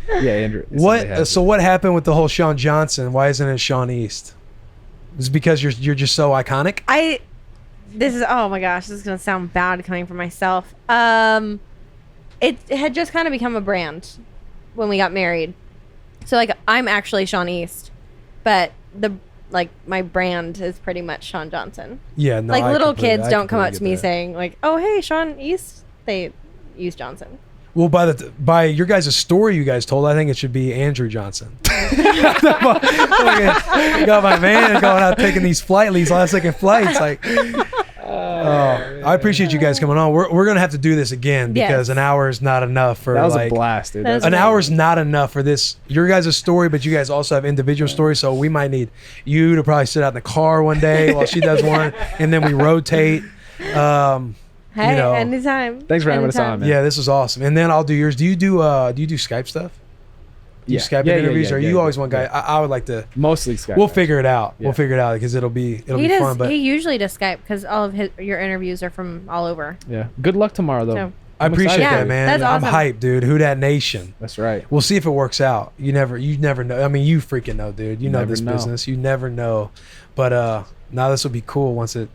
Yeah, Andrew. What happened with the whole Shawn Johnson? Why isn't it Shawn East? Is it because you're just so iconic? Oh my gosh, this is gonna sound bad coming from myself. It had just kind of become a brand when we got married. So like I'm actually Shawn East, but my brand is pretty much Shawn Johnson. Yeah, no. Like little kids don't come up to me saying like, "Oh hey, Shawn East." They use Johnson. Well, by your guys' story you guys told, I think it should be Andrew Johnson. I got my man going out taking these last second flights. Like, I appreciate you guys coming on. We're gonna have to do this again because an hour is not enough for. That was a blast, dude. An hour is not enough for this. Your guys' story, but you guys also have individual stories. So we might need you to probably sit out in the car one day while she does one, and then we rotate. Hey, anytime. Thanks for having us on, man. Yeah, this was awesome. And then I'll do yours. Do you do Skype stuff? Do you Skype interviews? Or you always one guy? I would like to. Mostly Skype. We'll figure it out. Yeah. We'll figure it out because it'll be fun. But he usually does Skype because all of your interviews are from all over. Yeah. Good luck tomorrow, though. So, I appreciate that, man. That's awesome. I'm hyped, dude. Who Dat Nation? That's right. We'll see if it works out. You never know. I mean, you freaking know, dude. You know this business. You never know. But now this will be cool once it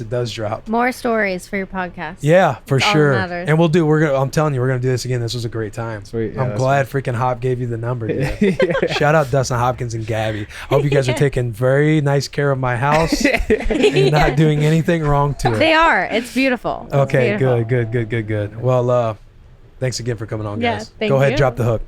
does drop. More stories for your podcast. Yeah, for sure. And we'll do. I'm telling you, we're gonna do this again. This was a great time. Sweet. Yeah, I'm glad freaking Hop gave you the number, dude. Shout out Dustin Hopkins and Gabby. I hope you guys are taking very nice care of my house and not doing anything wrong to it. They are. It's beautiful. Okay, good. Well, thanks again for coming on, guys. Yeah, Go ahead, drop the hook.